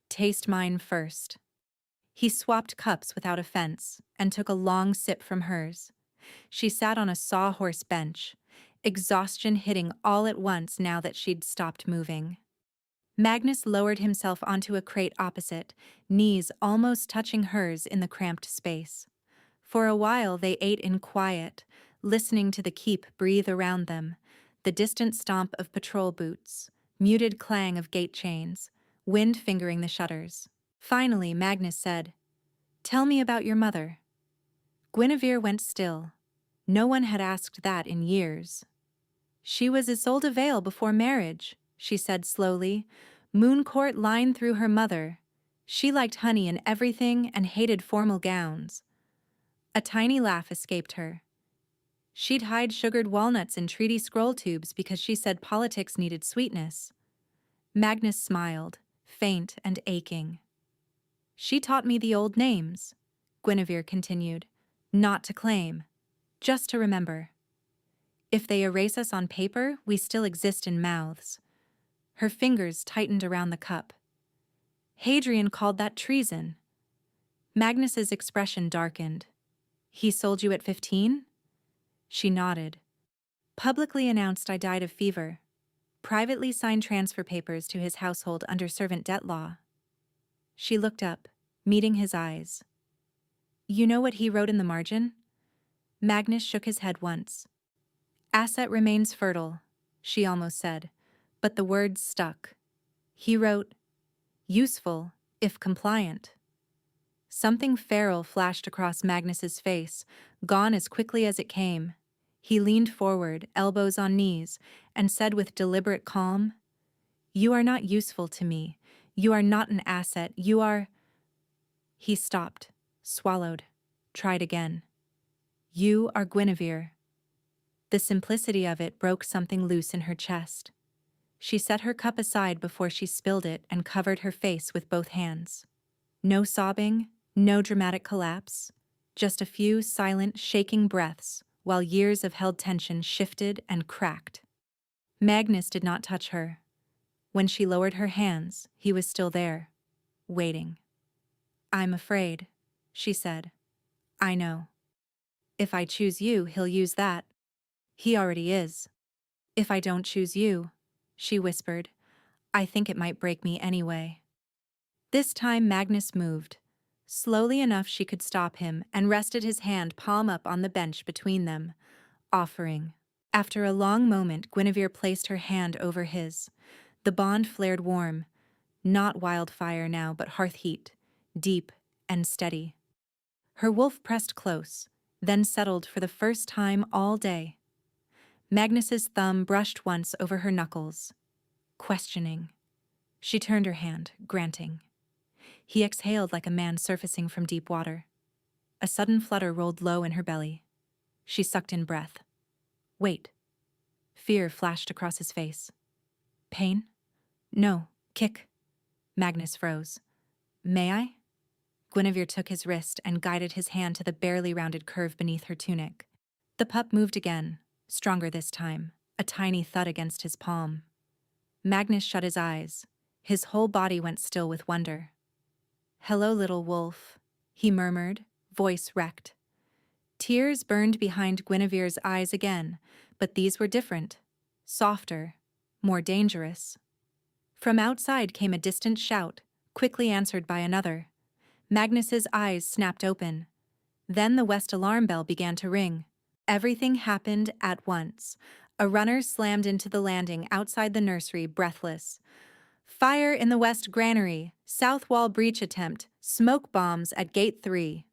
Taste mine first. He swapped cups without offense and took a long sip from hers. She sat on a sawhorse bench, exhaustion hitting all at once now that she'd stopped moving. Magnus lowered himself onto a crate opposite, knees almost touching hers in the cramped space. For a while they ate in quiet, listening to the keep breathe around them, the distant stomp of patrol boots, muted clang of gate chains, wind fingering the shutters. Finally, Magnus said, Tell me about your mother. Guinevere went still. No one had asked that in years. She was Isolde Vale before marriage, she said slowly. Mooncourt line through her mother. She liked honey in everything and hated formal gowns. A tiny laugh escaped her. She'd hide sugared walnuts in treaty scroll tubes because she said politics needed sweetness. Magnus smiled, faint and aching. She taught me the old names, Guinevere continued, not to claim, just to remember. If they erase us on paper, we still exist in mouths. Her fingers tightened around the cup. Hadrian called that treason. Magnus's expression darkened. He sold you at 15? She nodded. Publicly announced I died of fever. Privately signed transfer papers to his household under servant debt law. She looked up, meeting his eyes. You know what he wrote in the margin? Magnus shook his head once. Asset remains fertile, she almost said, but the words stuck. He wrote, useful, if compliant. Something feral flashed across Magnus's face, gone as quickly as it came. He leaned forward, elbows on knees, and said with deliberate calm, You are not useful to me. You are not an asset. You are... He stopped, swallowed, tried again. You are Guinevere. The simplicity of it broke something loose in her chest. She set her cup aside before she spilled it and covered her face with both hands. No sobbing, no dramatic collapse, just a few silent, shaking breaths while years of held tension shifted and cracked. Magnus did not touch her. When she lowered her hands, he was still there, waiting. I'm afraid, she said. I know. If I choose you, he'll use that. He already is. If I don't choose you, she whispered, I think it might break me anyway. This time Magnus moved, slowly enough she could stop him, and rested his hand palm up on the bench between them, offering. After a long moment, Guinevere placed her hand over his. The bond flared warm. Not wildfire now, but hearth heat, deep and steady. Her wolf pressed close, then settled for the first time all day. Magnus's thumb brushed once over her knuckles, questioning. She turned her hand, granting. He exhaled like a man surfacing from deep water. A sudden flutter rolled low in her belly. She sucked in breath. Wait. Fear flashed across his face. Pain? No. Kick. Magnus froze. May I? Guinevere took his wrist and guided his hand to the barely rounded curve beneath her tunic. The pup moved again, stronger this time, a tiny thud against his palm. Magnus shut his eyes. His whole body went still with wonder. Hello, little wolf, he murmured, voice wrecked. Tears burned behind Guinevere's eyes again, but these were different, softer, more dangerous. From outside came a distant shout, quickly answered by another. Magnus's eyes snapped open. Then the west alarm bell began to ring. Everything happened at once. A runner slammed into the landing outside the nursery, breathless. Fire in the west granary, south wall breach attempt, smoke bombs at gate 3.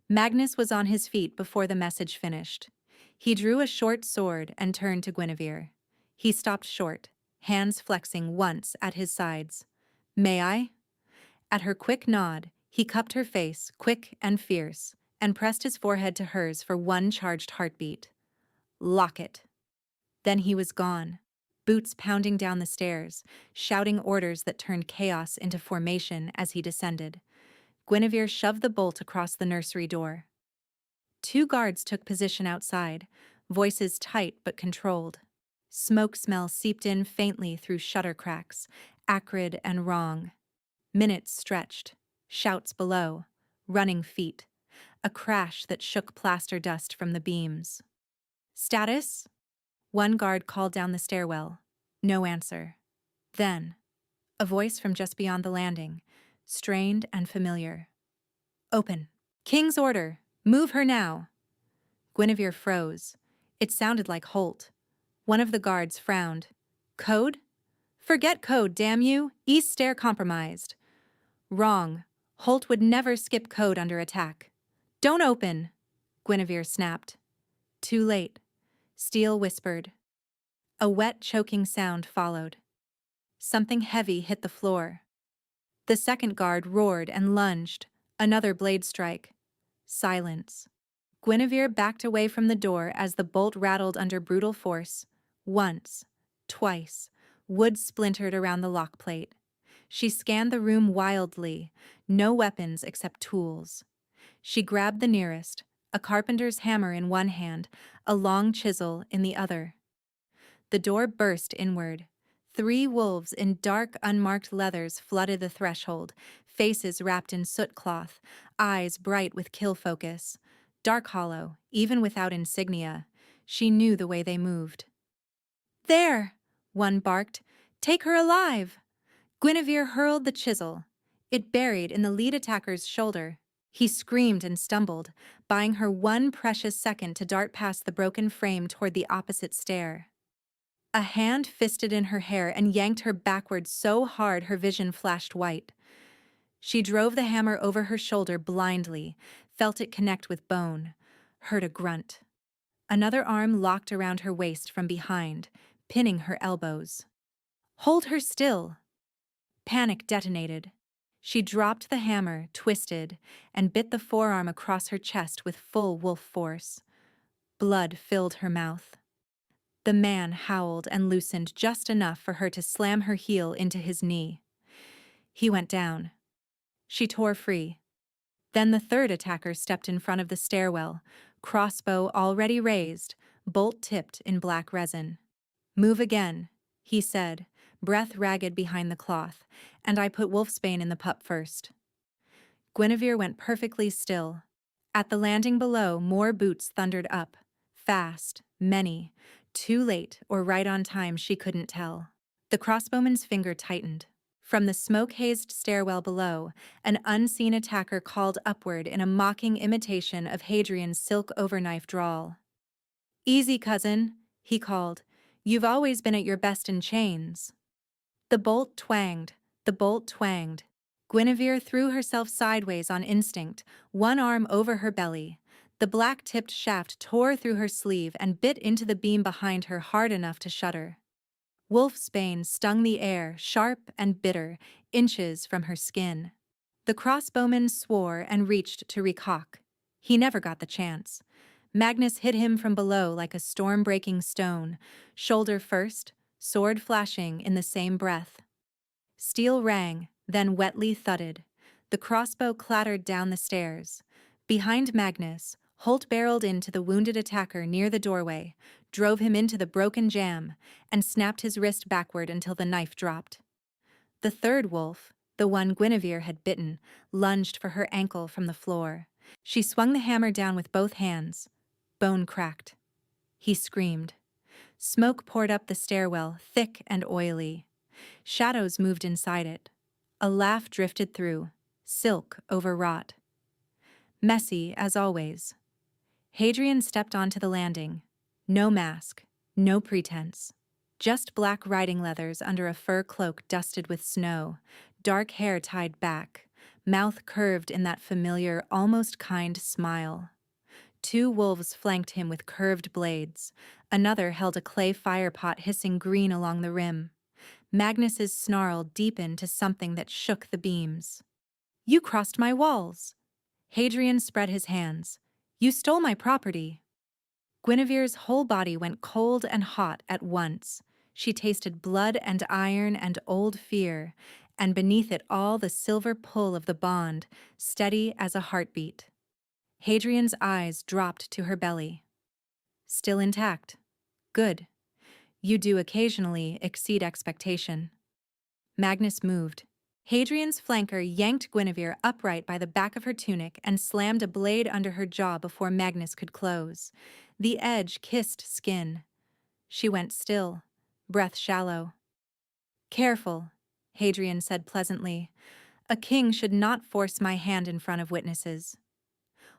Magnus was on his feet before the message finished. He drew a short sword and turned to Guinevere. He stopped short, hands flexing once at his sides. May I? At her quick nod, he cupped her face, quick and fierce, and pressed his forehead to hers for one charged heartbeat. Lock it. Then he was gone, boots pounding down the stairs, shouting orders that turned chaos into formation as he descended. Guinevere shoved the bolt across the nursery door. 2 guards took position outside, voices tight but controlled. Smoke smell seeped in faintly through shutter cracks, acrid and wrong. Minutes stretched, shouts below, running feet, a crash that shook plaster dust from the beams. Status? One guard called down the stairwell. No answer. Then, a voice from just beyond the landing, strained and familiar. Open. King's order. Move her now. Guinevere froze. It sounded like Holt. One of the guards frowned. Code? Forget code, damn you. East stair compromised. Wrong. Holt would never skip code under attack. Don't open, Guinevere snapped. Too late. Steele whispered. A wet, choking sound followed. Something heavy hit the floor. The second guard roared and lunged. Another blade strike. Silence. Guinevere backed away from the door as the bolt rattled under brutal force. Once. Twice. Wood splintered around the lock plate. She scanned the room wildly. No weapons except tools. She grabbed the nearest, a carpenter's hammer in one hand, a long chisel in the other. The door burst inward. 3 wolves in dark, unmarked leathers flooded the threshold, faces wrapped in soot cloth, eyes bright with kill focus. Dark hollow, even without insignia. She knew the way they moved. There! One barked. Take her alive! Guinevere hurled the chisel. It buried in the lead attacker's shoulder. He screamed and stumbled, buying her one precious second to dart past the broken frame toward the opposite stair. A hand fisted in her hair and yanked her backward so hard her vision flashed white. She drove the hammer over her shoulder blindly, felt it connect with bone, heard a grunt. Another arm locked around her waist from behind, pinning her elbows. Hold her still! Panic detonated. She dropped the hammer, twisted, and bit the forearm across her chest with full wolf force. Blood filled her mouth. The man howled and loosened just enough for her to slam her heel into his knee. He went down. She tore free. Then the third attacker stepped in front of the stairwell, crossbow already raised, bolt tipped in black resin. Move again, he said, breath ragged behind the cloth, and I put wolfsbane in the pup first. Guinevere went perfectly still. At the landing below, more boots thundered up. Fast, many. Too late or right on time, she couldn't tell. The crossbowman's finger tightened. From the smoke-hazed stairwell below, an unseen attacker called upward in a mocking imitation of Hadrian's silk overknife drawl. Easy, cousin, he called. You've always been at your best in chains. The bolt twanged. The bolt twanged. Guinevere threw herself sideways on instinct, one arm over her belly. The black-tipped shaft tore through her sleeve and bit into the beam behind her hard enough to shudder. Wolfsbane stung the air, sharp and bitter, inches from her skin. The crossbowman swore and reached to recock. He never got the chance. Magnus hit him from below like a storm-breaking stone, shoulder first, sword flashing in the same breath. Steel rang, then wetly thudded. The crossbow clattered down the stairs. Behind Magnus, Holt barreled into the wounded attacker near the doorway, drove him into the broken jamb, and snapped his wrist backward until the knife dropped. The third wolf, the one Guinevere had bitten, lunged for her ankle from the floor. She swung the hammer down with both hands. Bone cracked. He screamed. Smoke poured up the stairwell, thick and oily. Shadows moved inside it. A laugh drifted through, silk overwrought. Messy, as always. Hadrian stepped onto the landing. No mask, no pretense. Just black riding leathers under a fur cloak dusted with snow, dark hair tied back, mouth curved in that familiar, almost kind smile. Two wolves flanked him with curved blades. Another held a clay firepot hissing green along the rim. Magnus's snarl deepened to something that shook the beams. "You crossed my walls!" Hadrian spread his hands. "You stole my property!" Guinevere's whole body went cold and hot at once. She tasted blood and iron and old fear, and beneath it all the silver pull of the bond, steady as a heartbeat. Hadrian's eyes dropped to her belly. "Still intact. Good. You do occasionally exceed expectation." Magnus moved. Hadrian's flanker yanked Guinevere upright by the back of her tunic and slammed a blade under her jaw before Magnus could close. The edge kissed skin. She went still, breath shallow. "Careful," Hadrian said pleasantly. "A king should not force my hand in front of witnesses."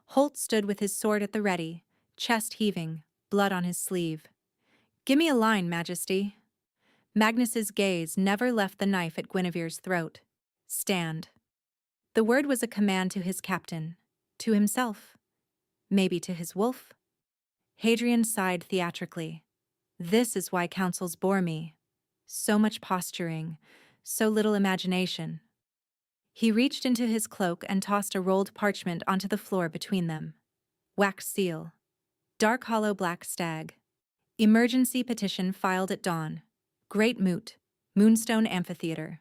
Holt stood with his sword at the ready, chest heaving, blood on his sleeve. "Give me a line, Majesty." Magnus's gaze never left the knife at Guinevere's throat. "Stand." The word was a command to his captain, to himself, maybe to his wolf. Hadrian sighed theatrically. "This is why councils bore me. So much posturing, so little imagination." He reached into his cloak and tossed a rolled parchment onto the floor between them. Wax seal. Dark hollow black stag. Emergency petition filed at dawn. Great moot. Moonstone Amphitheater.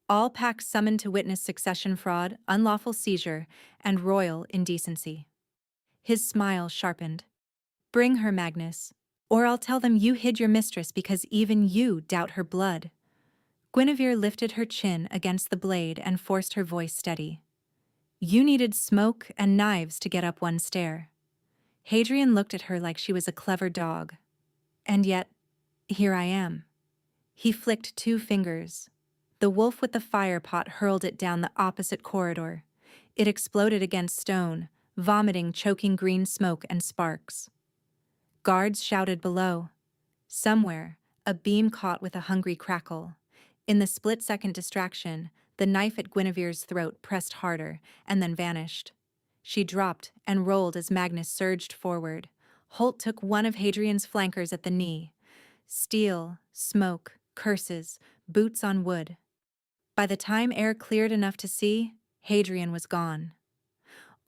All packs summoned to witness succession fraud, unlawful seizure, and royal indecency. His smile sharpened. "Bring her, Magnus, or I'll tell them you hid your mistress because even you doubt her blood." Guinevere lifted her chin against the blade and forced her voice steady. "You needed smoke and knives to get up one stair." Hadrian looked at her like she was a clever dog. "And yet, here I am." He flicked 2 fingers. The wolf with the fire pot hurled it down the opposite corridor. It exploded against stone, vomiting choking green smoke and sparks. Guards shouted below. Somewhere, a beam caught with a hungry crackle. In the split-second distraction, the knife at Guinevere's throat pressed harder and then vanished. She dropped and rolled as Magnus surged forward. Holt took one of Hadrian's flankers at the knee. Steel, smoke, curses, boots on wood. By the time air cleared enough to see, Hadrian was gone.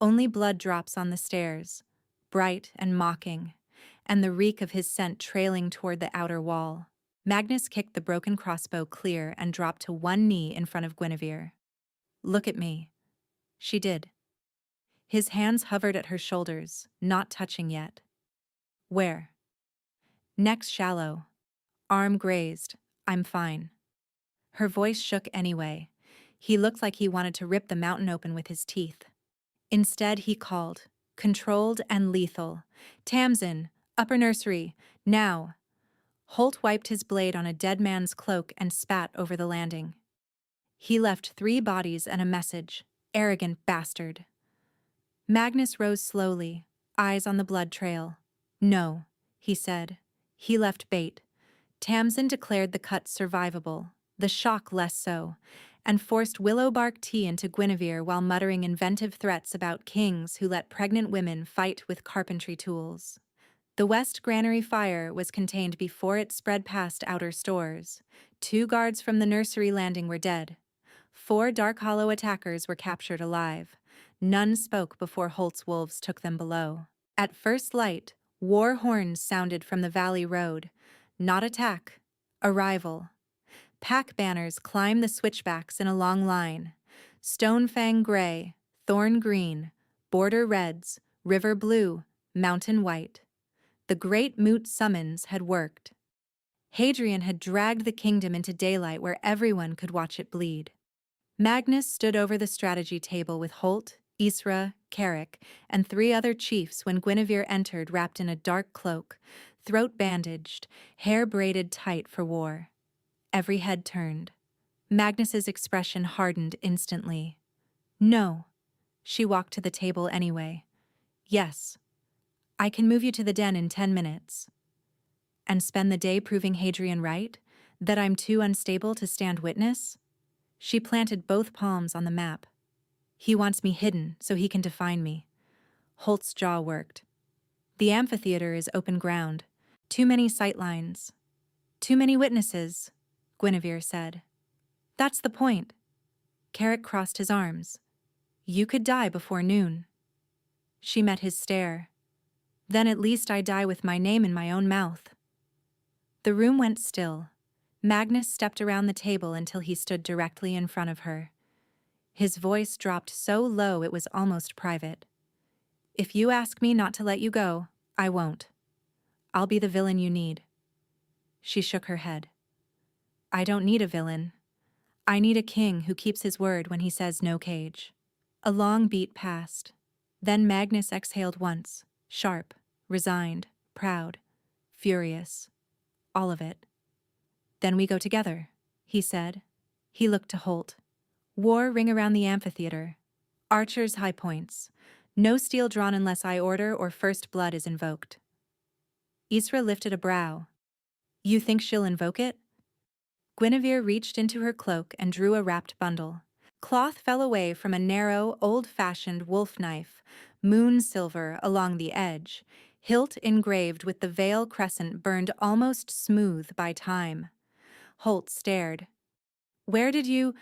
Only blood drops on the stairs, bright and mocking, and the reek of his scent trailing toward the outer wall. Magnus kicked the broken crossbow clear and dropped to one knee in front of Guinevere. "Look at me." She did. His hands hovered at her shoulders, not touching yet. "Where?" "Neck's shallow. Arm grazed. I'm fine." Her voice shook anyway. He looked like he wanted to rip the mountain open with his teeth. Instead, he called, controlled and lethal. "Tamsin, upper nursery, now." Holt wiped his blade on a dead man's cloak and spat over the landing. He left 3 bodies and a message. Arrogant bastard. Magnus rose slowly, eyes on the blood trail. "No," he said. He left bait. Tamsin declared the cut survivable, the shock less so, and forced willow bark tea into Guinevere while muttering inventive threats about kings who let pregnant women fight with carpentry tools. The West Granary fire was contained before it spread past outer stores. 2 guards from the nursery landing were dead. 4 Dark Hollow attackers were captured alive. None spoke before Holt's wolves took them below. At first light, war horns sounded from the valley road. Not attack, arrival. Pack banners climbed the switchbacks in a long line. Stonefang gray, thorn green, border reds, river blue, mountain white. The great moot summons had worked. Hadrian had dragged the kingdom into daylight where everyone could watch it bleed. Magnus stood over the strategy table with Holt, Isra, Carrick, and 3 other chiefs when Guinevere entered wrapped in a dark cloak, throat bandaged, hair braided tight for war. Every head turned. Magnus's expression hardened instantly. No. She walked to the table anyway. Yes. I can move you to the den in 10 minutes. And spend the day proving Hadrian right? That I'm too unstable to stand witness? She planted both palms on the map. He wants me hidden so he can define me. Holt's jaw worked. The amphitheater is open ground. Too many sightlines. Too many witnesses, Guinevere said. That's the point. Carrick crossed his arms. You could die before noon. She met his stare. Then at least I die with my name in my own mouth. The room went still. Magnus stepped around the table until he stood directly in front of her. His voice dropped so low it was almost private. If you ask me not to let you go, I won't. I'll be the villain you need. She shook her head. I don't need a villain. I need a king who keeps his word when he says no cage. A long beat passed. Then Magnus exhaled once, sharp, resigned, proud, furious. All of it. Then we go together, he said. He looked to Holt. War ring around the amphitheater. Archers' high points. No steel drawn unless I order or first blood is invoked. Isra lifted a brow. You think she'll invoke it? Guinevere reached into her cloak and drew a wrapped bundle. Cloth fell away from a narrow, old-fashioned wolf knife, moon silver along the edge, hilt engraved with the veil crescent burned almost smooth by time. Holt stared. Where did you—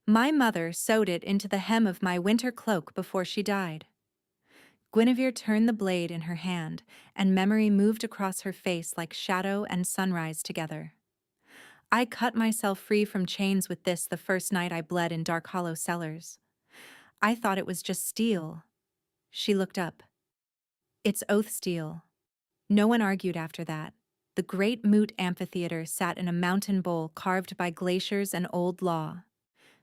My mother sewed it into the hem of my winter cloak before she died. Guinevere turned the blade in her hand, and memory moved across her face like shadow and sunrise together. I cut myself free from chains with this the first night I bled in Dark Hollow cellars. I thought it was just steel. She looked up. It's oath steel. No one argued after that. The great moot amphitheater sat in a mountain bowl carved by glaciers and old law.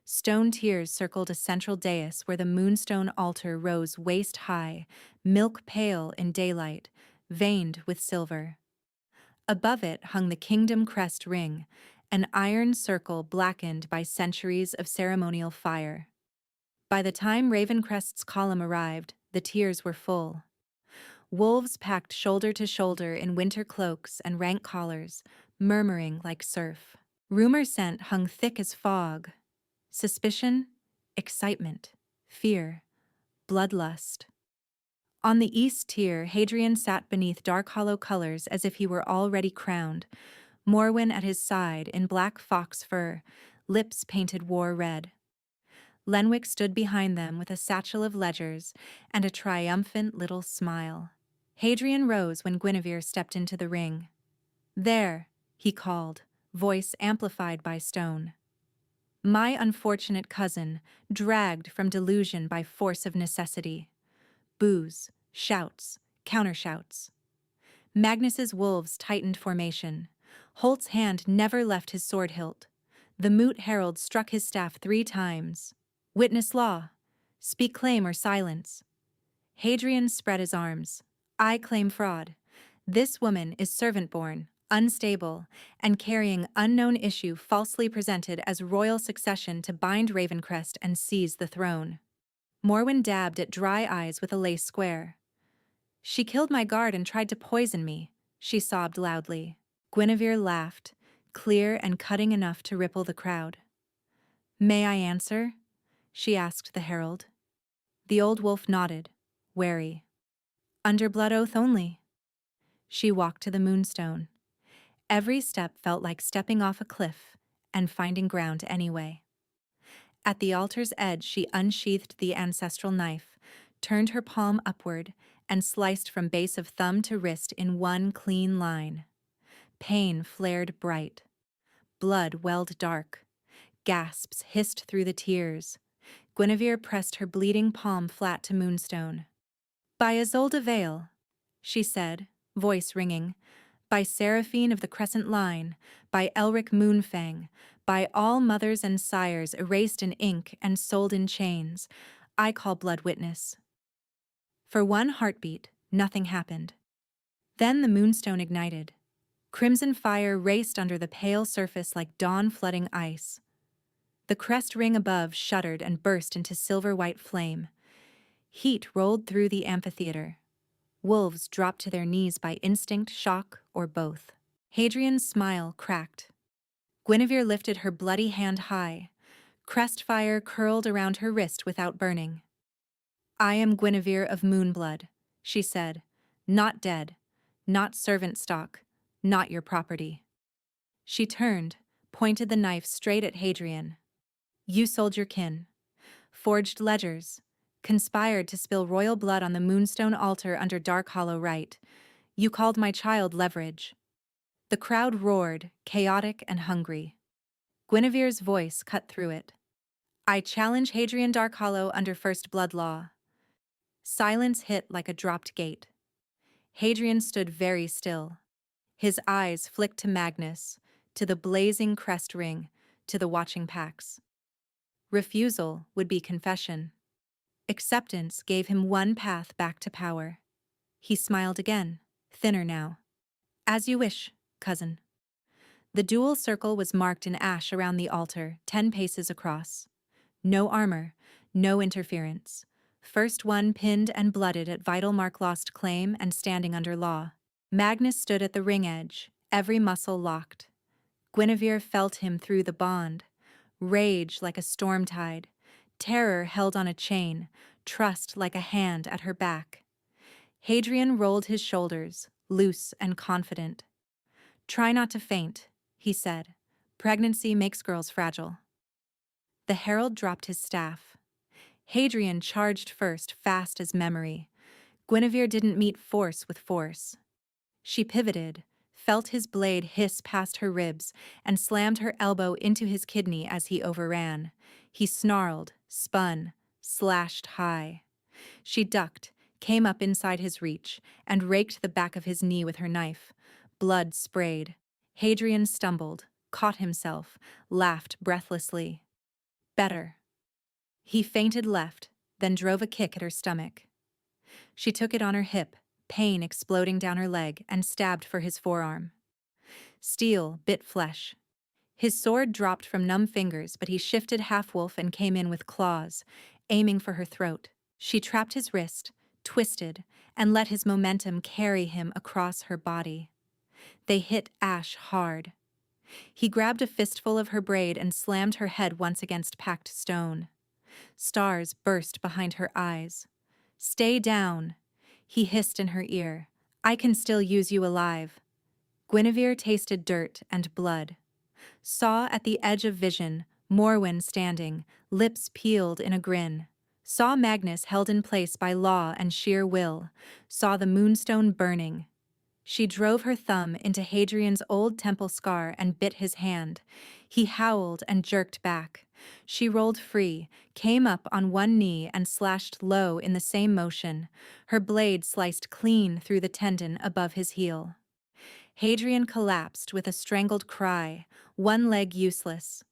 Stone tiers circled a central dais where the moonstone altar rose waist-high, milk-pale in daylight, veined with silver. Above it hung the kingdom crest ring, an iron circle blackened by centuries of ceremonial fire. By the time Ravencrest's column arrived, the tiers were full. Wolves packed shoulder to shoulder in winter cloaks and rank collars, murmuring like surf. Rumor scent hung thick as fog. Suspicion, excitement, fear, bloodlust. On the east tier, Hadrian sat beneath Dark Hollow colors as if he were already crowned, Morwen at his side in black fox fur, lips painted war red. Lenwick stood behind them with a satchel of ledgers and a triumphant little smile. Hadrian rose when Guinevere stepped into the ring. There, he called, voice amplified by stone. My unfortunate cousin, dragged from delusion by force of necessity. Boos, shouts, countershouts. Magnus's wolves tightened formation. Holt's hand never left his sword hilt. The moot herald struck his staff 3 times. Witness law. Speak claim or silence. Hadrian spread his arms. I claim fraud. This woman is servant-born, unstable, and carrying unknown issue falsely presented as royal succession to bind Ravencrest and seize the throne. Morwen dabbed at dry eyes with a lace square. She killed my guard and tried to poison me, she sobbed loudly. Guinevere laughed, clear and cutting enough to ripple the crowd. "May I answer?" she asked the herald. The old wolf nodded, wary. "Under blood oath only." She walked to the moonstone. Every step felt like stepping off a cliff and finding ground anyway. At the altar's edge, she unsheathed the ancestral knife, turned her palm upward, and sliced from base of thumb to wrist in one clean line. Pain flared bright. Blood welled dark. Gasps hissed through the tears. Guinevere pressed her bleeding palm flat to Moonstone. "By Isolde Vale," she said, voice ringing. "By Seraphine of the Crescent Line, by Elric Moonfang, by all mothers and sires erased in ink and sold in chains, I call blood witness." For one heartbeat, nothing happened. Then the moonstone ignited. Crimson fire raced under the pale surface like dawn-flooding ice. The crest ring above shuddered and burst into silver-white flame. Heat rolled through the amphitheater. Wolves dropped to their knees by instinct, shock, or both. Hadrian's smile cracked. Guinevere lifted her bloody hand high. Crest fire curled around her wrist without burning. "I am Guinevere of Moonblood," she said. "Not dead, not servant stock, not your property." She turned, pointed the knife straight at Hadrian. "You sold your kin, forged ledgers, conspired to spill royal blood on the moonstone altar under Dark Hollow Rite. You called my child leverage." The crowd roared, chaotic and hungry. Guinevere's voice cut through it. "I challenge Hadrian Darkhollow under First Blood law." Silence hit like a dropped gate. Hadrian stood very still. His eyes flicked to Magnus, to the blazing crest ring, to the watching packs. Refusal would be confession. Acceptance gave him one path back to power. He smiled again, thinner now. "As you wish, cousin." The dual circle was marked in ash around the altar, 10 paces across. No armor, no interference. First one pinned and blooded at vital mark lost claim and standing under law. Magnus stood at the ring edge, every muscle locked. Guinevere felt him through the bond. Rage like a storm tide. Terror held on a chain, trust like a hand at her back. Hadrian rolled his shoulders, loose and confident. "Try not to faint," he said. "Pregnancy makes girls fragile." The herald dropped his staff. Hadrian charged first, fast as memory. Guinevere didn't meet force with force. She pivoted, felt his blade hiss past her ribs, and slammed her elbow into his kidney as he overran. He snarled, spun, slashed high. She ducked, came up inside his reach, and raked the back of his knee with her knife. Blood sprayed. Hadrian stumbled, caught himself, laughed breathlessly. "Better." He feinted left, then drove a kick at her stomach. She took it on her hip, pain exploding down her leg, and stabbed for his forearm. Steel bit flesh. His sword dropped from numb fingers, but he shifted half-wolf and came in with claws, aiming for her throat. She trapped his wrist, twisted, and let his momentum carry him across her body. They hit ash hard. He grabbed a fistful of her braid and slammed her head once against packed stone. Stars burst behind her eyes. "Stay down," he hissed in her ear. "I can still use you alive." Guinevere tasted dirt and blood. Saw at the edge of vision, Morwen standing, lips peeled in a grin. Saw Magnus held in place by law and sheer will. Saw the moonstone burning. She drove her thumb into Hadrian's old temple scar and bit his hand. He howled and jerked back. She rolled free, came up on one knee and slashed low in the same motion. Her blade sliced clean through the tendon above his heel. Hadrian collapsed with a strangled cry, one leg useless.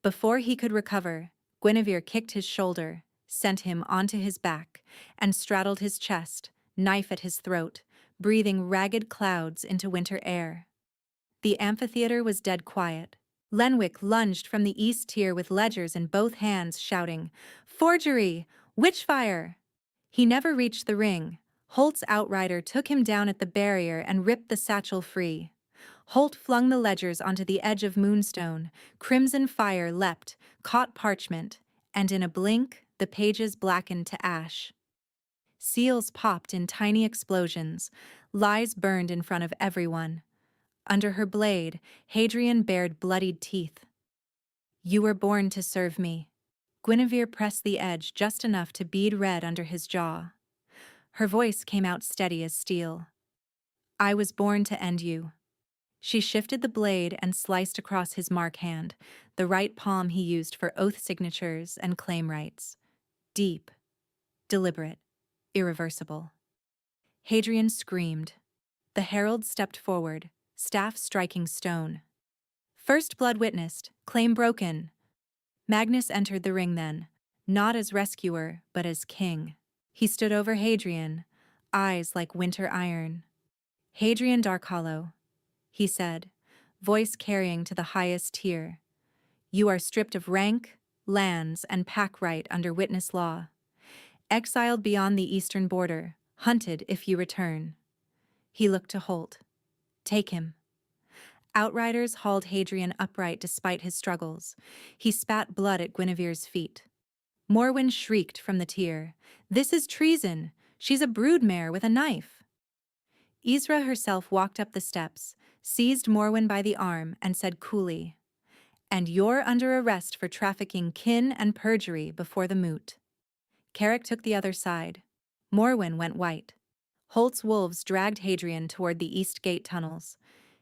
Before he could recover, Guinevere kicked his shoulder, sent him onto his back, and straddled his chest, knife at his throat, breathing ragged clouds into winter air. The amphitheater was dead quiet. Lenwick lunged from the east tier with ledgers in both hands, shouting, "Forgery! Witchfire!" He never reached the ring. Holt's outrider took him down at the barrier and ripped the satchel free. Holt flung the ledgers onto the edge of Moonstone. Crimson fire leapt, caught parchment, and in a blink, the pages blackened to ash. Seals popped in tiny explosions. Lies burned in front of everyone. Under her blade, Hadrian bared bloodied teeth. "You were born to serve me." Guinevere pressed the edge just enough to bead red under his jaw. Her voice came out steady as steel. "I was born to end you." She shifted the blade and sliced across his mark hand, the right palm he used for oath signatures and claim rights. Deep, deliberate, irreversible. Hadrian screamed. The herald stepped forward, staff striking stone. First blood witnessed, claim broken. Magnus entered the ring then, not as rescuer, but as king. He stood over Hadrian, eyes like winter iron. "Hadrian Darkhollow," he said, voice carrying to the highest tier. "You are stripped of rank, lands, and pack right under witness law. Exiled beyond the eastern border, hunted if you return." He looked to Holt. "Take him." Outriders hauled Hadrian upright despite his struggles. He spat blood at Guinevere's feet. Morwen shrieked from the tier. "This is treason! She's a broodmare with a knife!" Isra herself walked up the steps, seized Morwen by the arm, and said coolly, "And you're under arrest for trafficking kin and perjury before the moot." Carrick took the other side. Morwen went white. Holt's wolves dragged Hadrian toward the east gate tunnels.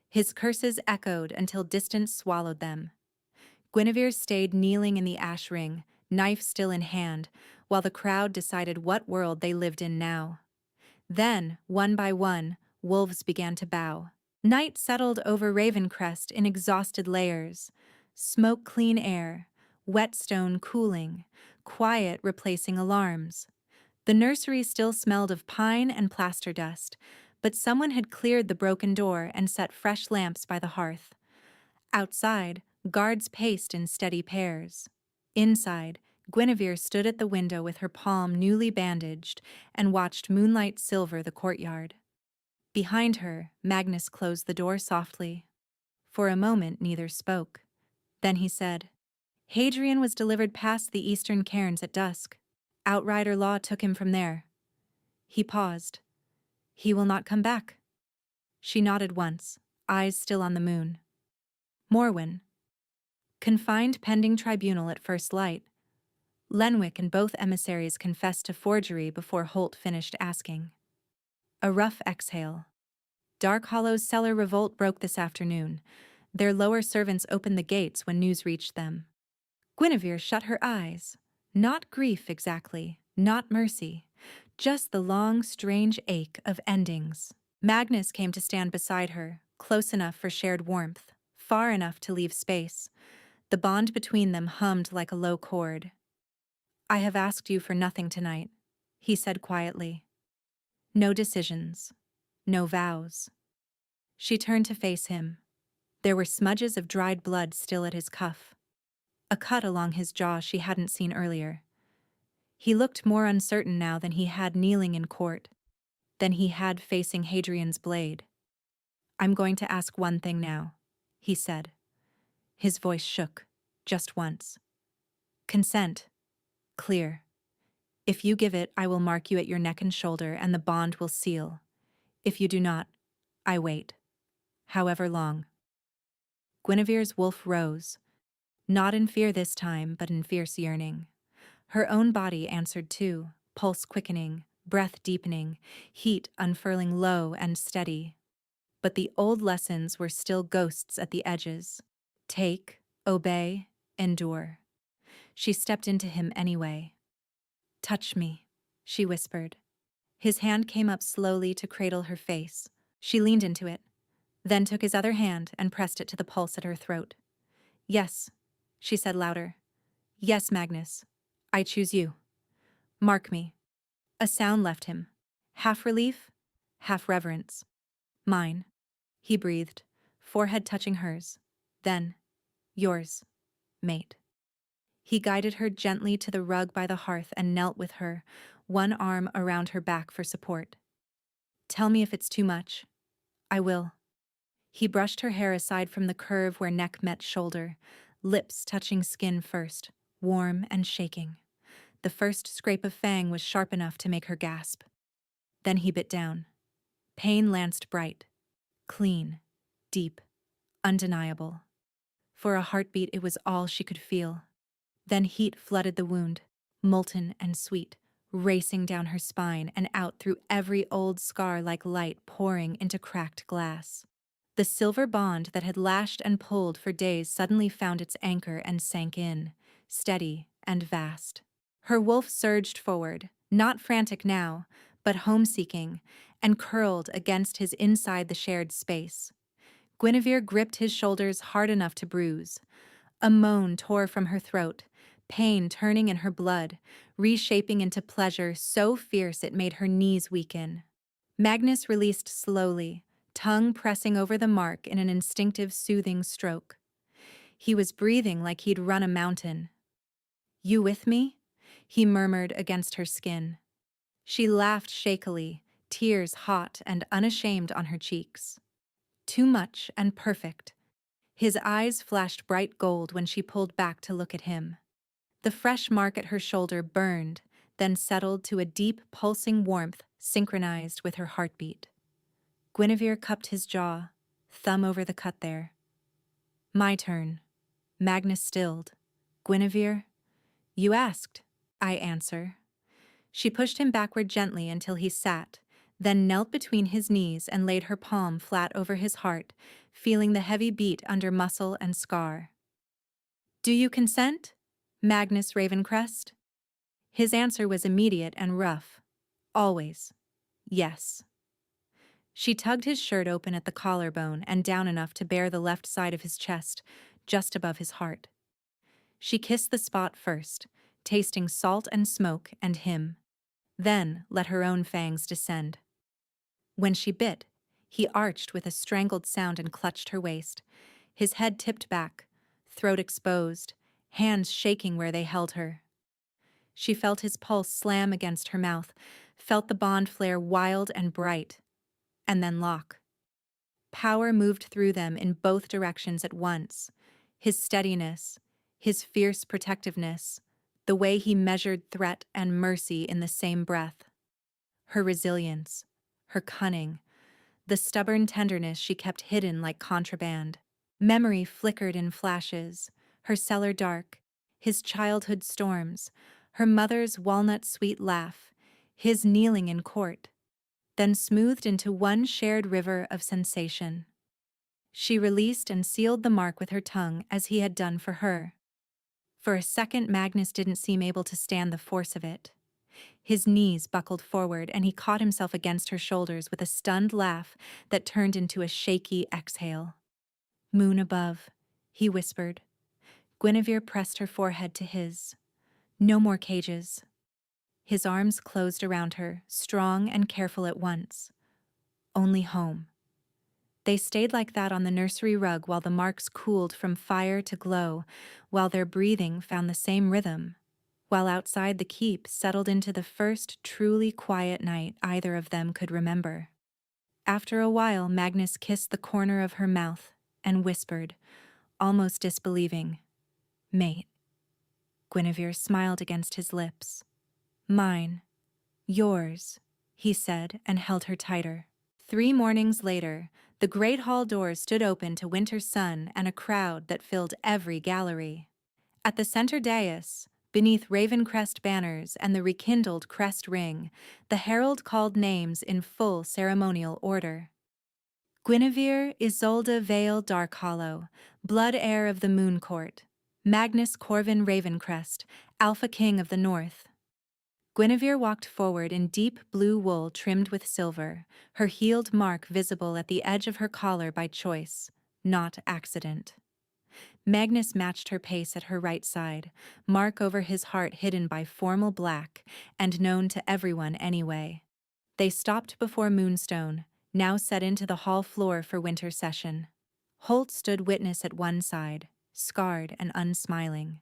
His curses echoed until distance swallowed them. Guinevere stayed kneeling in the ash ring, knife still in hand, while the crowd decided what world they lived in now. Then, one by one, wolves began to bow. Night settled over Ravencrest in exhausted layers. Smoke clean air, whetstone cooling, quiet replacing alarms. The nursery still smelled of pine and plaster dust, but someone had cleared the broken door and set fresh lamps by the hearth. Outside, guards paced in steady pairs. Inside, Guinevere stood at the window with her palm newly bandaged and watched moonlight silver the courtyard. Behind her, Magnus closed the door softly. For a moment, neither spoke. Then he said, "Hadrian was delivered past the eastern cairns at dusk. Outrider law took him from there." He paused. "He will not come back." She nodded once, eyes still on the moon. "Morwen." "Confined pending tribunal at first light." Lenwick and both emissaries confessed to forgery before Holt finished asking. A rough exhale. Darkhollow's cellar revolt broke this afternoon. Their lower servants opened the gates when news reached them. Guinevere shut her eyes. Not grief exactly, not mercy. Just the long, strange ache of endings. Magnus came to stand beside her, close enough for shared warmth, far enough to leave space. The bond between them hummed like a low chord. "I have asked you for nothing tonight," he said quietly. "No decisions. No vows." She turned to face him. There were smudges of dried blood still at his cuff. A cut along his jaw she hadn't seen earlier. He looked more uncertain now than he had kneeling in court, than he had facing Hadrian's blade. "I'm going to ask one thing now," he said. His voice shook, just once. "Consent. Clear. If you give it, I will mark you at your neck and shoulder, and the bond will seal. If you do not, I wait. However long." Guinevere's wolf rose, not in fear this time, but in fierce yearning. Her own body answered too, pulse quickening, breath deepening, heat unfurling low and steady. But the old lessons were still ghosts at the edges. Take, obey, endure. She stepped into him anyway. "Touch me," she whispered. His hand came up slowly to cradle her face. She leaned into it, then took his other hand and pressed it to the pulse at her throat. "Yes," she said louder. "Yes, Magnus. I choose you. Mark me." A sound left him. Half relief, half reverence. "Mine," he breathed, forehead touching hers. Then, "Yours, mate." He guided her gently to the rug by the hearth and knelt with her, one arm around her back for support. "Tell me if it's too much. I will." He brushed her hair aside from the curve where neck met shoulder, lips touching skin first, warm and shaking. The first scrape of fang was sharp enough to make her gasp. Then he bit down. Pain lanced bright, clean, deep, undeniable. For a heartbeat, it was all she could feel. Then heat flooded the wound, molten and sweet, racing down her spine and out through every old scar like light pouring into cracked glass. The silver bond that had lashed and pulled for days suddenly found its anchor and sank in, steady and vast. Her wolf surged forward, not frantic now, but home-seeking, and curled against his inside the shared space. Guinevere gripped his shoulders hard enough to bruise. A moan tore from her throat, pain turning in her blood, reshaping into pleasure so fierce it made her knees weaken. Magnus released slowly, tongue pressing over the mark in an instinctive soothing stroke. He was breathing like he'd run a mountain. "You with me?" he murmured against her skin. She laughed shakily, tears hot and unashamed on her cheeks. Too much and perfect. His eyes flashed bright gold when she pulled back to look at him. The fresh mark at her shoulder burned, then settled to a deep, pulsing warmth synchronized with her heartbeat. Guinevere cupped his jaw, thumb over the cut there. "My turn." Magnus stilled. "Guinevere?" "You asked." "I answer." She pushed him backward gently until he sat, then knelt between his knees and laid her palm flat over his heart, feeling the heavy beat under muscle and scar. "Do you consent, Magnus Ravencrest?" His answer was immediate and rough. Always. Yes. She tugged his shirt open at the collarbone and down enough to bare the left side of his chest, just above his heart. She kissed the spot first, tasting salt and smoke and him. Then let her own fangs descend. When she bit, he arched with a strangled sound and clutched her waist, his head tipped back, throat exposed, hands shaking where they held her. She felt his pulse slam against her mouth, felt the bond flare wild and bright, and then lock. Power moved through them in both directions at once, his steadiness, his fierce protectiveness, the way he measured threat and mercy in the same breath. Her resilience, her cunning, the stubborn tenderness she kept hidden like contraband. Memory flickered in flashes, her cellar dark, his childhood storms, her mother's walnut-sweet laugh, his kneeling in court, then smoothed into one shared river of sensation. She released and sealed the mark with her tongue as he had done for her. For a second, Magnus didn't seem able to stand the force of it. His knees buckled forward and he caught himself against her shoulders with a stunned laugh that turned into a shaky exhale. "Moon above," he whispered. Guinevere pressed her forehead to his. "No more cages." His arms closed around her, strong and careful at once. Only home. They stayed like that on the nursery rug while the marks cooled from fire to glow, while their breathing found the same rhythm, while outside the keep settled into the first truly quiet night either of them could remember. After a while, Magnus kissed the corner of her mouth and whispered, almost disbelieving, "Mate." Guinevere smiled against his lips. "Mine. Yours," he said and held her tighter. 3 mornings later, the great hall doors stood open to winter sun and a crowd that filled every gallery. At the center dais, beneath Ravencrest banners and the rekindled crest ring, the herald called names in full ceremonial order. Guinevere Isolde Vale Darkhollow, blood heir of the Moon Court. Magnus Corvin Ravencrest, Alpha King of the North. Guinevere walked forward in deep blue wool trimmed with silver, her healed mark visible at the edge of her collar by choice, not accident. Magnus matched her pace at her right side, mark over his heart hidden by formal black and known to everyone anyway. They stopped before Moonstone, now set into the hall floor for winter session. Holt stood witness at one side, scarred and unsmiling.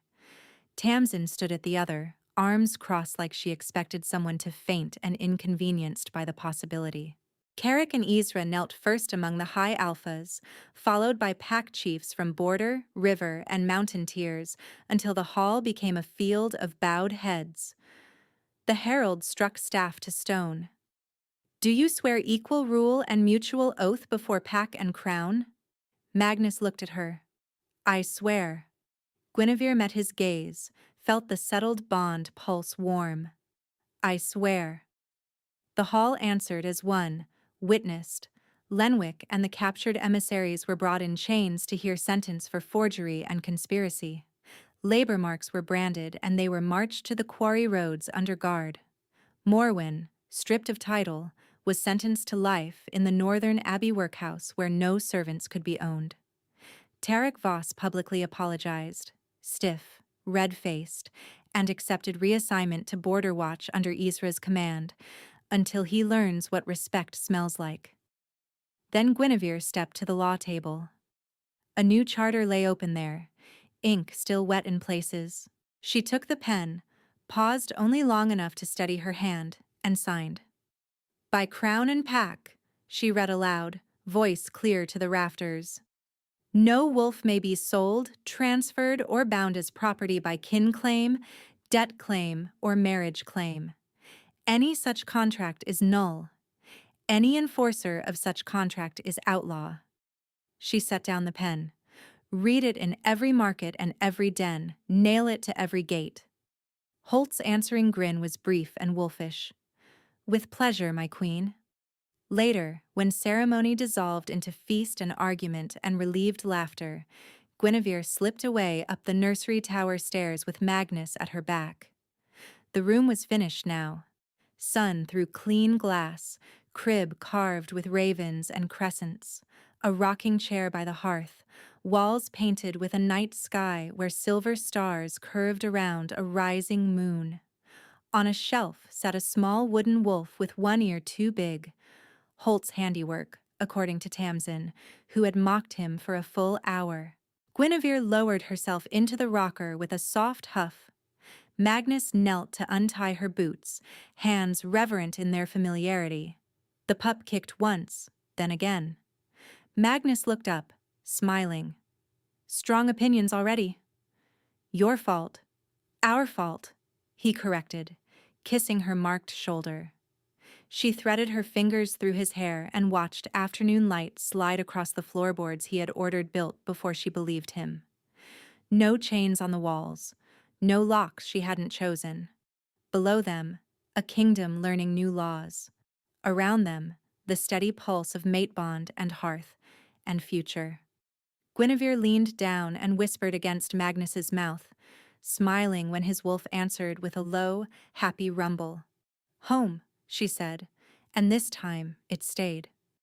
Tamsin stood at the other, arms crossed like she expected someone to faint and inconvenienced by the possibility. Carrick and Ezra knelt first among the high alphas, followed by pack chiefs from border, river, and mountain tiers, until the hall became a field of bowed heads. The herald struck staff to stone. "Do you swear equal rule and mutual oath before pack and crown?" Magnus looked at her. "I swear." Guinevere met his gaze, felt the settled bond pulse warm. "I swear." The hall answered as one, witnessed. Lenwick and the captured emissaries were brought in chains to hear sentence for forgery and conspiracy. Labor marks were branded and they were marched to the quarry roads under guard. Morwen, stripped of title, was sentenced to life in the northern Abbey workhouse where no servants could be owned. Tarek Voss publicly apologized, stiff, red-faced, and accepted reassignment to Border Watch under Ezra's command, until he learns what respect smells like. Then Guinevere stepped to the law table. A new charter lay open there, ink still wet in places. She took the pen, paused only long enough to steady her hand, and signed. "By crown and pack," she read aloud, voice clear to the rafters. "No wolf may be sold, transferred, or bound as property by kin claim, debt claim, or marriage claim. Any such contract is null. Any enforcer of such contract is outlaw." She set down the pen. "Read it in every market and every den, nail it to every gate." Holt's answering grin was brief and wolfish. "With pleasure, my queen." Later, when ceremony dissolved into feast and argument and relieved laughter, Guinevere slipped away up the nursery tower stairs with Magnus at her back. The room was finished now. Sun through clean glass, crib carved with ravens and crescents, a rocking chair by the hearth, walls painted with a night sky where silver stars curved around a rising moon. On a shelf sat a small wooden wolf with one ear too big, Holt's handiwork, according to Tamsin, who had mocked him for a full hour. Guinevere lowered herself into the rocker with a soft huff. Magnus knelt to untie her boots, hands reverent in their familiarity. The pup kicked once, then again. Magnus looked up, smiling. "Strong opinions already." "Your fault. Our fault," he corrected, kissing her marked shoulder. She threaded her fingers through his hair and watched afternoon light slide across the floorboards he had ordered built before she believed him. No chains on the walls, no locks she hadn't chosen. Below them, a kingdom learning new laws. Around them, the steady pulse of mate bond and hearth and future. Guinevere leaned down and whispered against Magnus's mouth, smiling when his wolf answered with a low, happy rumble. "Home," she said, and this time it stayed.